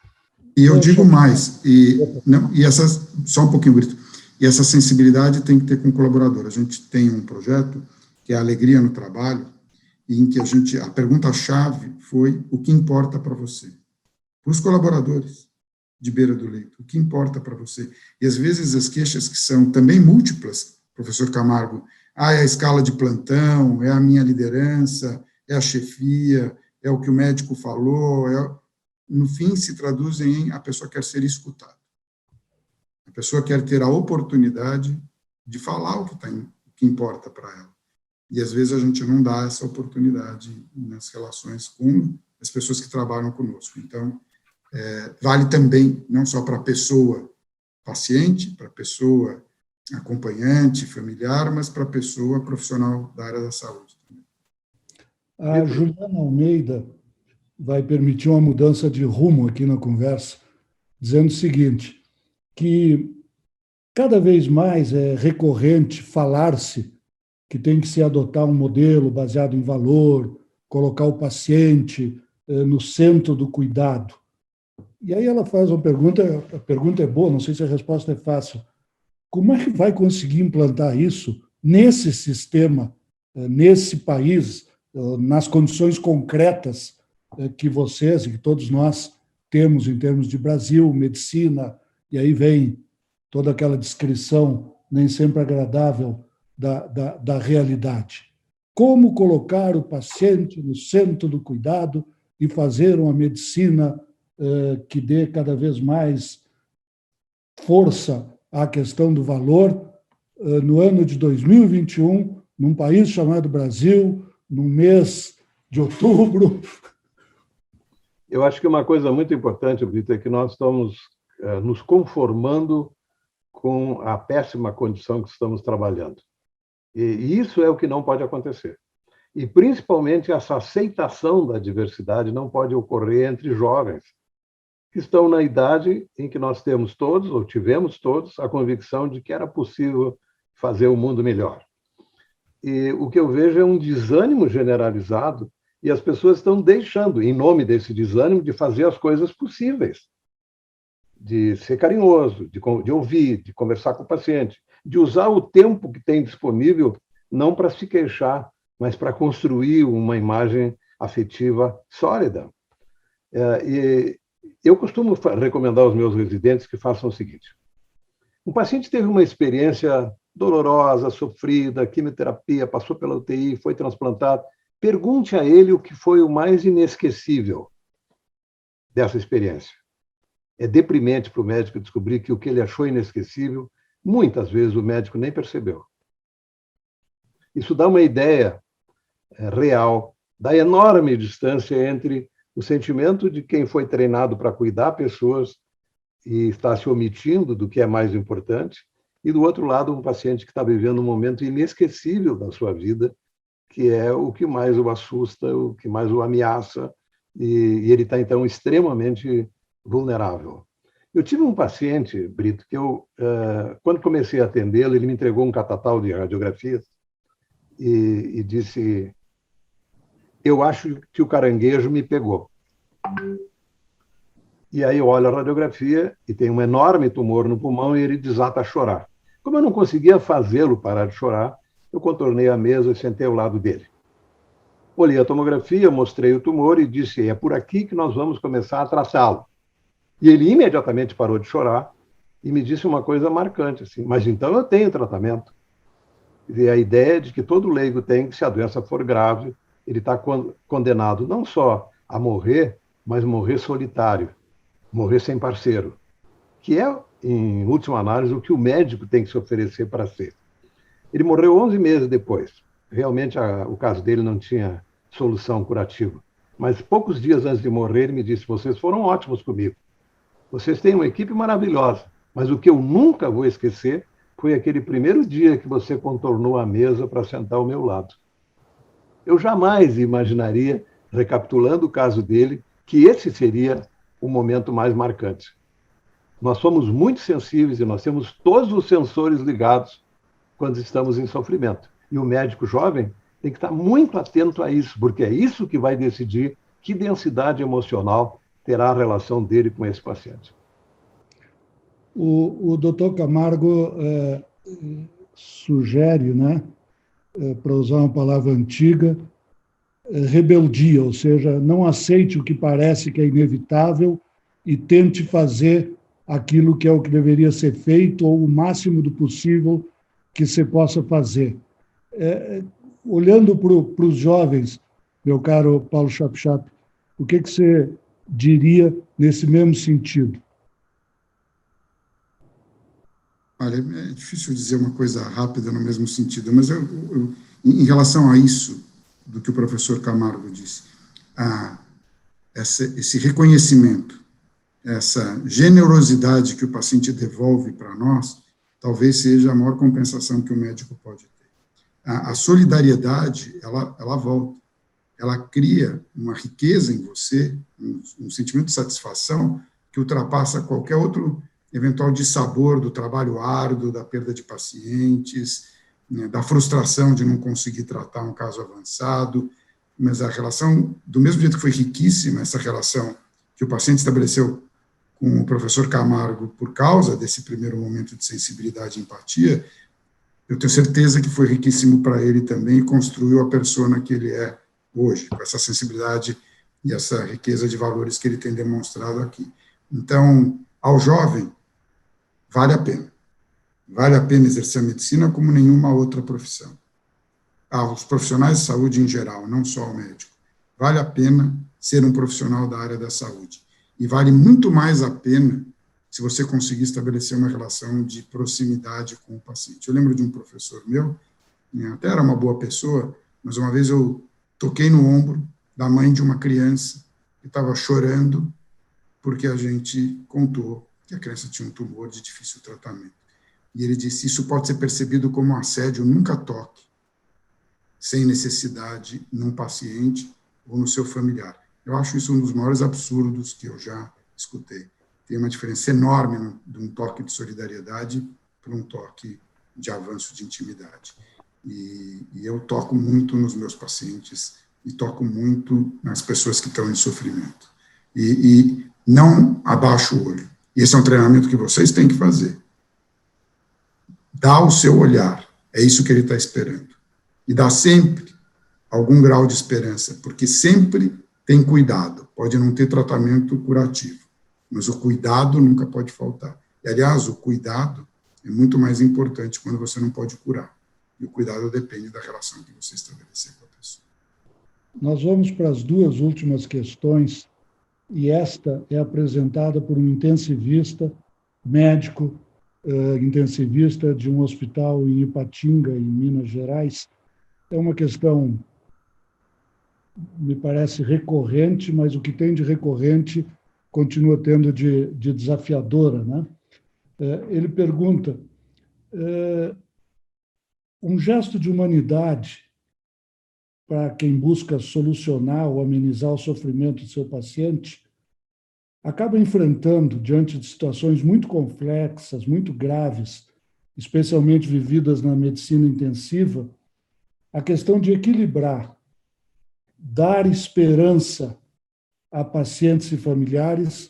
E eu digo mais, só um pouquinho, Brito, e essa sensibilidade tem que ter com o colaborador. A gente tem um projeto que é a Alegria no Trabalho, em que a pergunta-chave foi: o que importa para você? Para os colaboradores de beira do leito, o que importa para você? E, às vezes, as queixas que são também múltiplas, professor Camargo, é a escala de plantão, é a minha liderança, é a chefia, é o que o médico falou, no fim se traduzem em a pessoa quer ser escutada. A pessoa quer ter a oportunidade de falar o que importa para ela. E, às vezes, a gente não dá essa oportunidade nas relações com as pessoas que trabalham conosco. Então, vale também, não só para a pessoa paciente, para a pessoa acompanhante, familiar, mas para a pessoa profissional da área da saúde também. A Juliana Almeida vai permitir uma mudança de rumo aqui na conversa. dizendo o seguinte, que cada vez mais é recorrente falar-se que tem que se adotar um modelo baseado em valor, colocar o paciente no centro do cuidado. E aí ela faz uma pergunta, a pergunta é boa, não sei se a resposta é fácil. Como é que vai conseguir implantar isso nesse sistema, nesse país, nas condições concretas que vocês e que todos nós temos em termos de Brasil, medicina, e aí vem toda aquela descrição nem sempre agradável da realidade. Como colocar o paciente no centro do cuidado e fazer uma medicina que dê cada vez mais força à questão do valor no ano de 2021, num país chamado Brasil, no mês de outubro. Eu acho que uma coisa muito importante, Brito, é que nós estamos nos conformando com a péssima condição que estamos trabalhando. E isso é o que não pode acontecer. E, principalmente, essa aceitação da diversidade não pode ocorrer entre jovens, que estão na idade em que nós temos todos, ou tivemos todos, a convicção de que era possível fazer o mundo melhor. E o que eu vejo é um desânimo generalizado, e as pessoas estão deixando, em nome desse desânimo, de fazer as coisas possíveis, de ser carinhoso, de ouvir, de conversar com o paciente, de usar o tempo que tem disponível, não para se queixar, mas para construir uma imagem afetiva sólida. E eu costumo recomendar aos meus residentes que façam o seguinte. Um paciente teve uma experiência dolorosa, sofrida, quimioterapia, passou pela UTI, foi transplantado. Pergunte a ele o que foi o mais inesquecível dessa experiência. É deprimente para o médico descobrir que o que ele achou inesquecível, muitas vezes o médico nem percebeu. Isso dá uma ideia real da enorme distância entre o sentimento de quem foi treinado para cuidar pessoas e está se omitindo do que é mais importante, e, do outro lado, um paciente que está vivendo um momento inesquecível da sua vida, que é o que mais o assusta, o que mais o ameaça, e ele está, então, extremamente vulnerável. Eu tive um paciente, Brito, que quando comecei a atendê-lo, ele me entregou um catatal de radiografias e disse: eu acho que o caranguejo me pegou. E aí eu olho a radiografia e tem um enorme tumor no pulmão e ele desata a chorar. Como eu não conseguia fazê-lo parar de chorar, eu contornei a mesa e sentei ao lado dele. Olhei a tomografia, mostrei o tumor e disse: é por aqui que nós vamos começar a traçá-lo. E ele imediatamente parou de chorar e me disse uma coisa marcante, assim: mas então eu tenho tratamento. E a ideia de que todo leigo tem que, se a doença for grave, ele está condenado não só a morrer, mas morrer solitário, morrer sem parceiro, que é, em última análise, o que o médico tem que se oferecer para ser. Ele morreu 11 meses depois. Realmente, o caso dele não tinha solução curativa. Mas poucos dias antes de morrer, ele me disse: vocês foram ótimos comigo. Vocês têm uma equipe maravilhosa, mas o que eu nunca vou esquecer foi aquele primeiro dia que você contornou a mesa para sentar ao meu lado. Eu jamais imaginaria, recapitulando o caso dele, que esse seria o momento mais marcante. Nós somos muito sensíveis e nós temos todos os sensores ligados quando estamos em sofrimento. E o médico jovem tem que estar muito atento a isso, porque é isso que vai decidir que densidade emocional terá a relação dele com esse paciente. O doutor Camargo sugere, né, para usar uma palavra antiga, rebeldia, ou seja, não aceite o que parece que é inevitável e tente fazer aquilo que é o que deveria ser feito ou o máximo do possível que você possa fazer. Olhando para os jovens, meu caro Paulo Chapchap, o que você diria nesse mesmo sentido? Olha, é difícil dizer uma coisa rápida no mesmo sentido, mas em relação a isso, do que o professor Camargo disse, esse reconhecimento, essa generosidade que o paciente devolve para nós, talvez seja a maior compensação que o médico pode ter. A solidariedade, ela volta, ela cria uma riqueza em você, um sentimento de satisfação que ultrapassa qualquer outro eventual dissabor do trabalho árduo, da perda de pacientes, né, da frustração de não conseguir tratar um caso avançado, mas a relação, do mesmo jeito que foi riquíssima, essa relação que o paciente estabeleceu com o professor Camargo por causa desse primeiro momento de sensibilidade e empatia, eu tenho certeza que foi riquíssimo para ele também e construiu a persona que ele é hoje, com essa sensibilidade e essa riqueza de valores que ele tem demonstrado aqui. Então, ao jovem, vale a pena. Vale a pena exercer a medicina como nenhuma outra profissão. Os profissionais de saúde em geral, não só o médico. Vale a pena ser um profissional da área da saúde. E vale muito mais a pena se você conseguir estabelecer uma relação de proximidade com o paciente. Eu lembro de um professor meu, até era uma boa pessoa, mas uma vez eu toquei no ombro da mãe de uma criança que estava chorando porque a gente contou que a criança tinha um tumor de difícil tratamento. E ele disse, isso pode ser percebido como assédio, nunca toque, sem necessidade, num paciente ou no seu familiar. Eu acho isso um dos maiores absurdos que eu já escutei. Tem uma diferença enorme de um toque de solidariedade para um toque de avanço de intimidade. E eu toco muito nos meus pacientes e toco muito nas pessoas que estão em sofrimento. E não abaixo o olho. E esse é um treinamento que vocês têm que fazer. Dá o seu olhar. É isso que ele está esperando. E dá sempre algum grau de esperança, porque sempre tem cuidado. Pode não ter tratamento curativo, mas o cuidado nunca pode faltar. E, aliás, o cuidado é muito mais importante quando você não pode curar. E o cuidado depende da relação que você estabelecer com a pessoa. Nós vamos para as duas últimas questões, e esta é apresentada por um intensivista, médico, intensivista de um hospital em Ipatinga, em Minas Gerais. É uma questão, me parece, recorrente, mas o que tem de recorrente continua tendo de desafiadora, né? Ele pergunta, um gesto de humanidade para quem busca solucionar ou amenizar o sofrimento do seu paciente acaba enfrentando, diante de situações muito complexas, muito graves, especialmente vividas na medicina intensiva, a questão de equilibrar, dar esperança a pacientes e familiares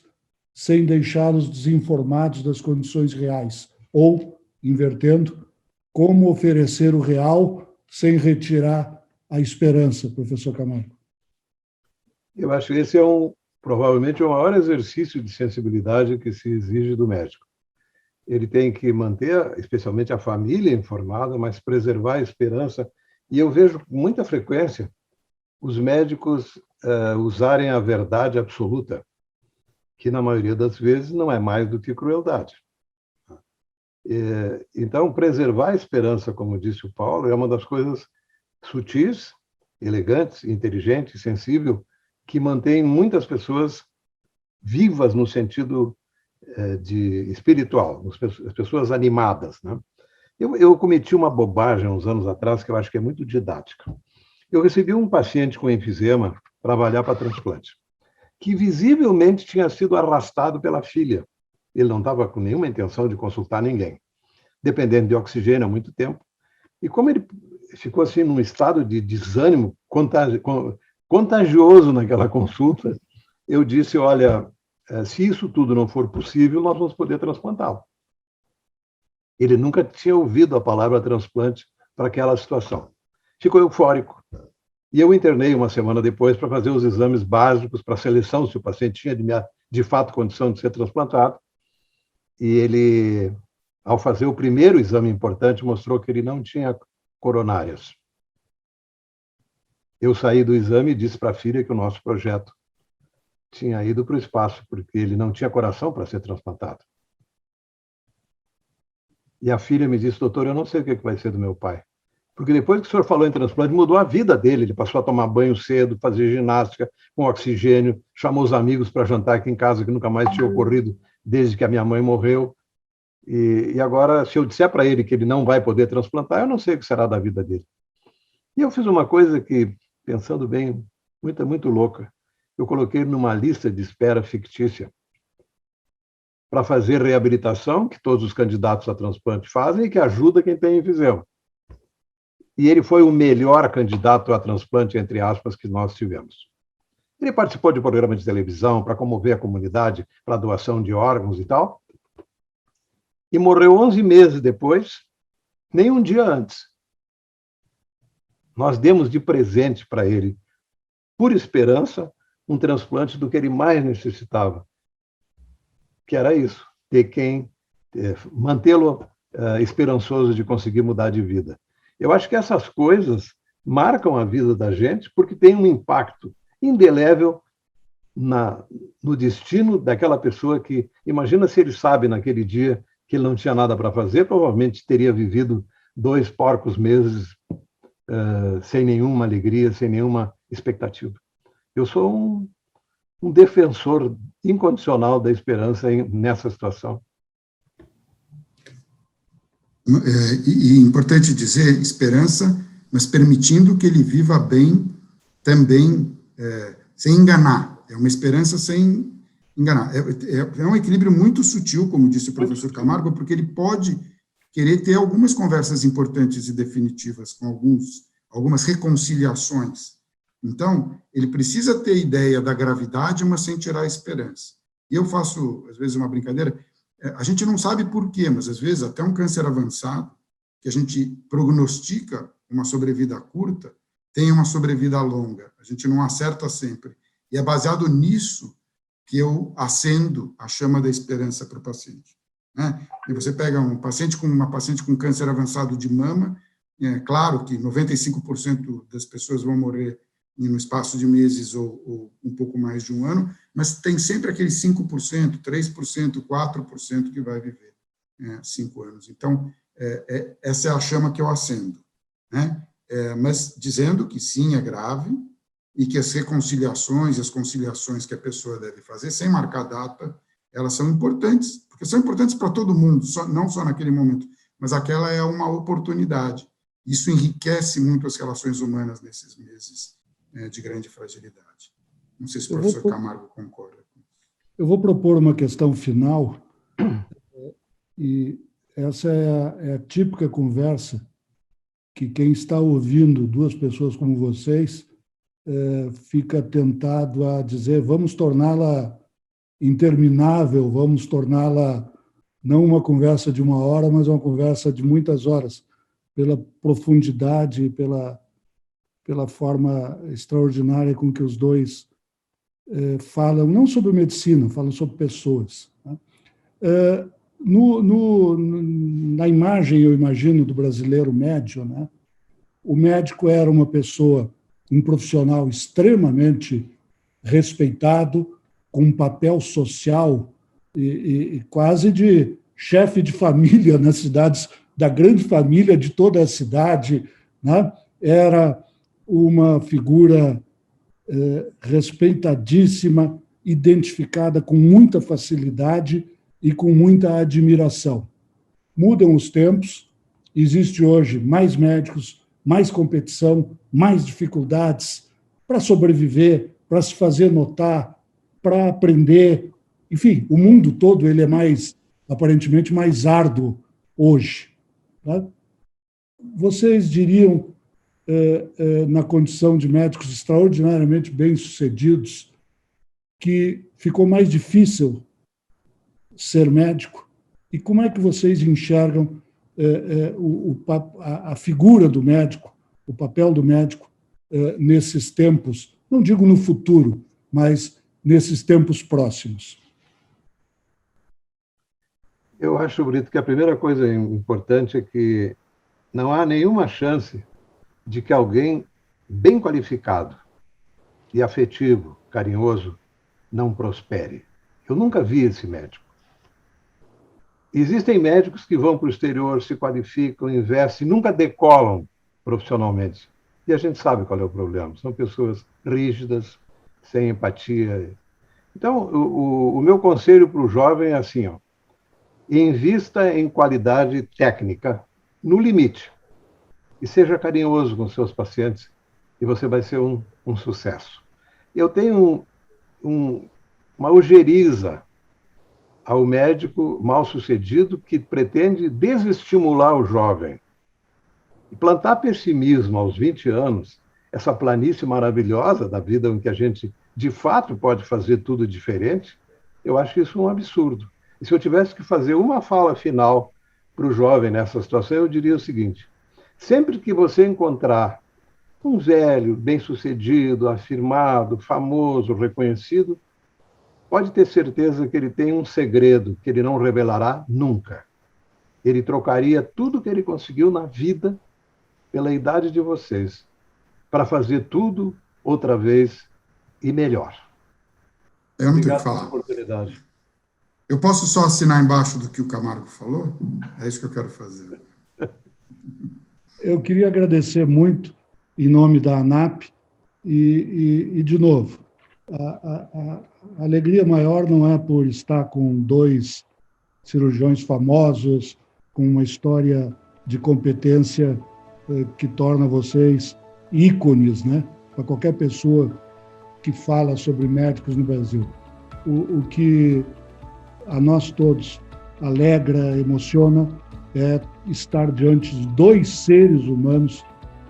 sem deixá-los desinformados das condições reais, ou, invertendo, como oferecer o real sem retirar a esperança, professor Camargo. Eu acho que esse é provavelmente o maior exercício de sensibilidade que se exige do médico. Ele tem que manter, especialmente a família informada, mas preservar a esperança. E eu vejo com muita frequência os médicos usarem a verdade absoluta, que na maioria das vezes não é mais do que crueldade. Então, preservar a esperança, como disse o Paulo, é uma das coisas sutis, elegantes, inteligentes, sensíveis, que mantém muitas pessoas vivas no sentido de espiritual, as pessoas animadas, né? Eu cometi uma bobagem uns anos atrás que eu acho que é muito didática. Eu recebi um paciente com enfisema para trabalhar para transplante, que visivelmente tinha sido arrastado pela filha. Ele não estava com nenhuma intenção de consultar ninguém, dependendo de oxigênio há muito tempo. E como ele ficou assim num estado de desânimo contagioso naquela consulta, eu disse, olha, se isso tudo não for possível, nós vamos poder transplantá-lo. Ele nunca tinha ouvido a palavra transplante para aquela situação. Ficou eufórico. E eu internei uma semana depois para fazer os exames básicos para a seleção se o paciente tinha de fato condição de ser transplantado. E ele, ao fazer o primeiro exame importante, mostrou que ele não tinha coronárias. Eu saí do exame e disse para a filha que o nosso projeto tinha ido para o espaço, porque ele não tinha coração para ser transplantado. E a filha me disse, doutor, eu não sei o que vai ser do meu pai. Porque depois que o senhor falou em transplante, mudou a vida dele. Ele passou a tomar banho cedo, fazer ginástica com oxigênio, chamou os amigos para jantar aqui em casa, que nunca mais tinha ocorrido desde que a minha mãe morreu. E agora, se eu disser para ele que ele não vai poder transplantar, eu não sei o que será da vida dele. E eu fiz uma coisa que, pensando bem, muito louca. Eu coloquei ele numa lista de espera fictícia. para fazer reabilitação, que todos os candidatos a transplante fazem, e que ajuda quem tem enfisema. E ele foi o melhor candidato a transplante, entre aspas, que nós tivemos. Ele participou de programa de televisão para comover a comunidade para doação de órgãos e tal, e morreu 11 meses depois, nem um dia antes. Nós demos de presente para ele, por esperança, um transplante do que ele mais necessitava, que era isso, ter quem mantê-lo esperançoso de conseguir mudar de vida. Eu acho que essas coisas marcam a vida da gente porque tem um impacto indelével no destino daquela pessoa que, imagina se ele sabe naquele dia que ele não tinha nada para fazer, provavelmente teria vivido 2 porcos meses sem nenhuma alegria, sem nenhuma expectativa. Eu sou um defensor incondicional da esperança nessa situação. E importante dizer, esperança, mas permitindo que ele viva bem também, sem enganar. É uma esperança sem enganar. É um equilíbrio muito sutil, como disse o professor Camargo, porque ele pode querer ter algumas conversas importantes e definitivas com algumas reconciliações. Então, ele precisa ter ideia da gravidade, mas sem tirar a esperança. E eu faço, às vezes, uma brincadeira. A gente não sabe por quê, mas, às vezes, até um câncer avançado, que a gente prognostica uma sobrevida curta, tem uma sobrevida longa. A gente não acerta sempre. E é baseado nisso que eu acendo a chama da esperança para o paciente. Né? E você pega uma paciente com câncer avançado de mama, é claro que 95% das pessoas vão morrer no espaço de meses ou um pouco mais de um ano, mas tem sempre aqueles 5%, 3%, 4% que vai viver 5 anos. Então, essa é a chama que eu acendo. Né? Mas dizendo que sim, é grave, e que as reconciliações, as conciliações que a pessoa deve fazer, sem marcar data, elas são importantes, porque são importantes para todo mundo, não só naquele momento, mas aquela é uma oportunidade. Isso enriquece muito as relações humanas nesses meses de grande fragilidade. Não sei se o professor Camargo concorda. Eu vou propor uma questão final, e essa é a típica conversa que quem está ouvindo 2 pessoas como vocês fica tentado a dizer: vamos torná-la interminável, vamos torná-la não uma conversa de 1 hora, mas uma conversa de muitas horas, pela profundidade, pela forma extraordinária com que os dois falam, não sobre medicina, falam sobre pessoas. Né? Na imagem, eu imagino, do brasileiro médio, né? O médico era uma pessoa, um profissional extremamente respeitado, com um papel social e quase de chefe de família nas cidades, da grande família de toda a cidade, né? Era uma figura respeitadíssima, identificada com muita facilidade e com muita admiração. Mudam os tempos, existe hoje mais médicos, mais competição, mais dificuldades para sobreviver, para se fazer notar, para aprender. Enfim, o mundo todo ele é aparentemente mais árduo hoje. Tá? Vocês diriam, na condição de médicos extraordinariamente bem-sucedidos, que ficou mais difícil ser médico? E como é que vocês enxergam a figura do médico, o papel do médico nesses tempos, não digo no futuro, mas nesses tempos próximos? Eu acho, Brito, que a primeira coisa importante é que não há nenhuma chance de que alguém bem qualificado e afetivo, carinhoso, não prospere. Eu nunca vi esse médico. Existem médicos que vão para o exterior, se qualificam, investem, nunca decolam profissionalmente. E a gente sabe qual é o problema. São pessoas rígidas, sem empatia. Então, o meu conselho para o jovem é assim, ó, invista em qualidade técnica, no limite, e seja carinhoso com seus pacientes, e você vai ser um sucesso. Eu tenho uma ojeriza ao médico mal-sucedido que pretende desestimular o jovem. E plantar pessimismo aos 20 anos, essa planície maravilhosa da vida em que a gente, de fato, pode fazer tudo diferente, eu acho isso um absurdo. E se eu tivesse que fazer uma fala final para o jovem nessa situação, eu diria o seguinte: sempre que você encontrar um velho, bem-sucedido, afirmado, famoso, reconhecido, pode ter certeza que ele tem um segredo que ele não revelará nunca. Ele trocaria tudo que ele conseguiu na vida pela idade de vocês, para fazer tudo outra vez e melhor. Eu não tenho Obrigado que falar. pela oportunidade. Eu posso só assinar embaixo do que o Camargo falou? É isso que eu quero fazer. Eu queria agradecer muito, em nome da ANAP, e de novo, a alegria maior não é por estar com 2 cirurgiões famosos, com uma história de competência que torna vocês ícones, né? Para qualquer pessoa que fala sobre médicos no Brasil. O que a nós todos alegra, emociona, é estar diante de 2 seres humanos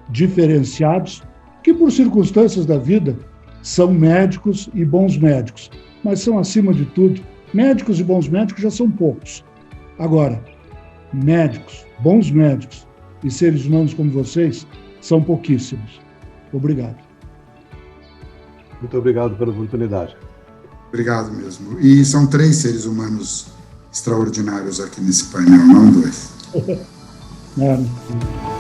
diferenciados, que por circunstâncias da vida são médicos e bons médicos, mas são, acima de tudo, médicos e bons médicos já são poucos. Agora, médicos, bons médicos e seres humanos como vocês são pouquíssimos. Obrigado. Muito obrigado pela oportunidade. Obrigado mesmo. E são 3 seres humanos extraordinários aqui nesse painel, não 2. É.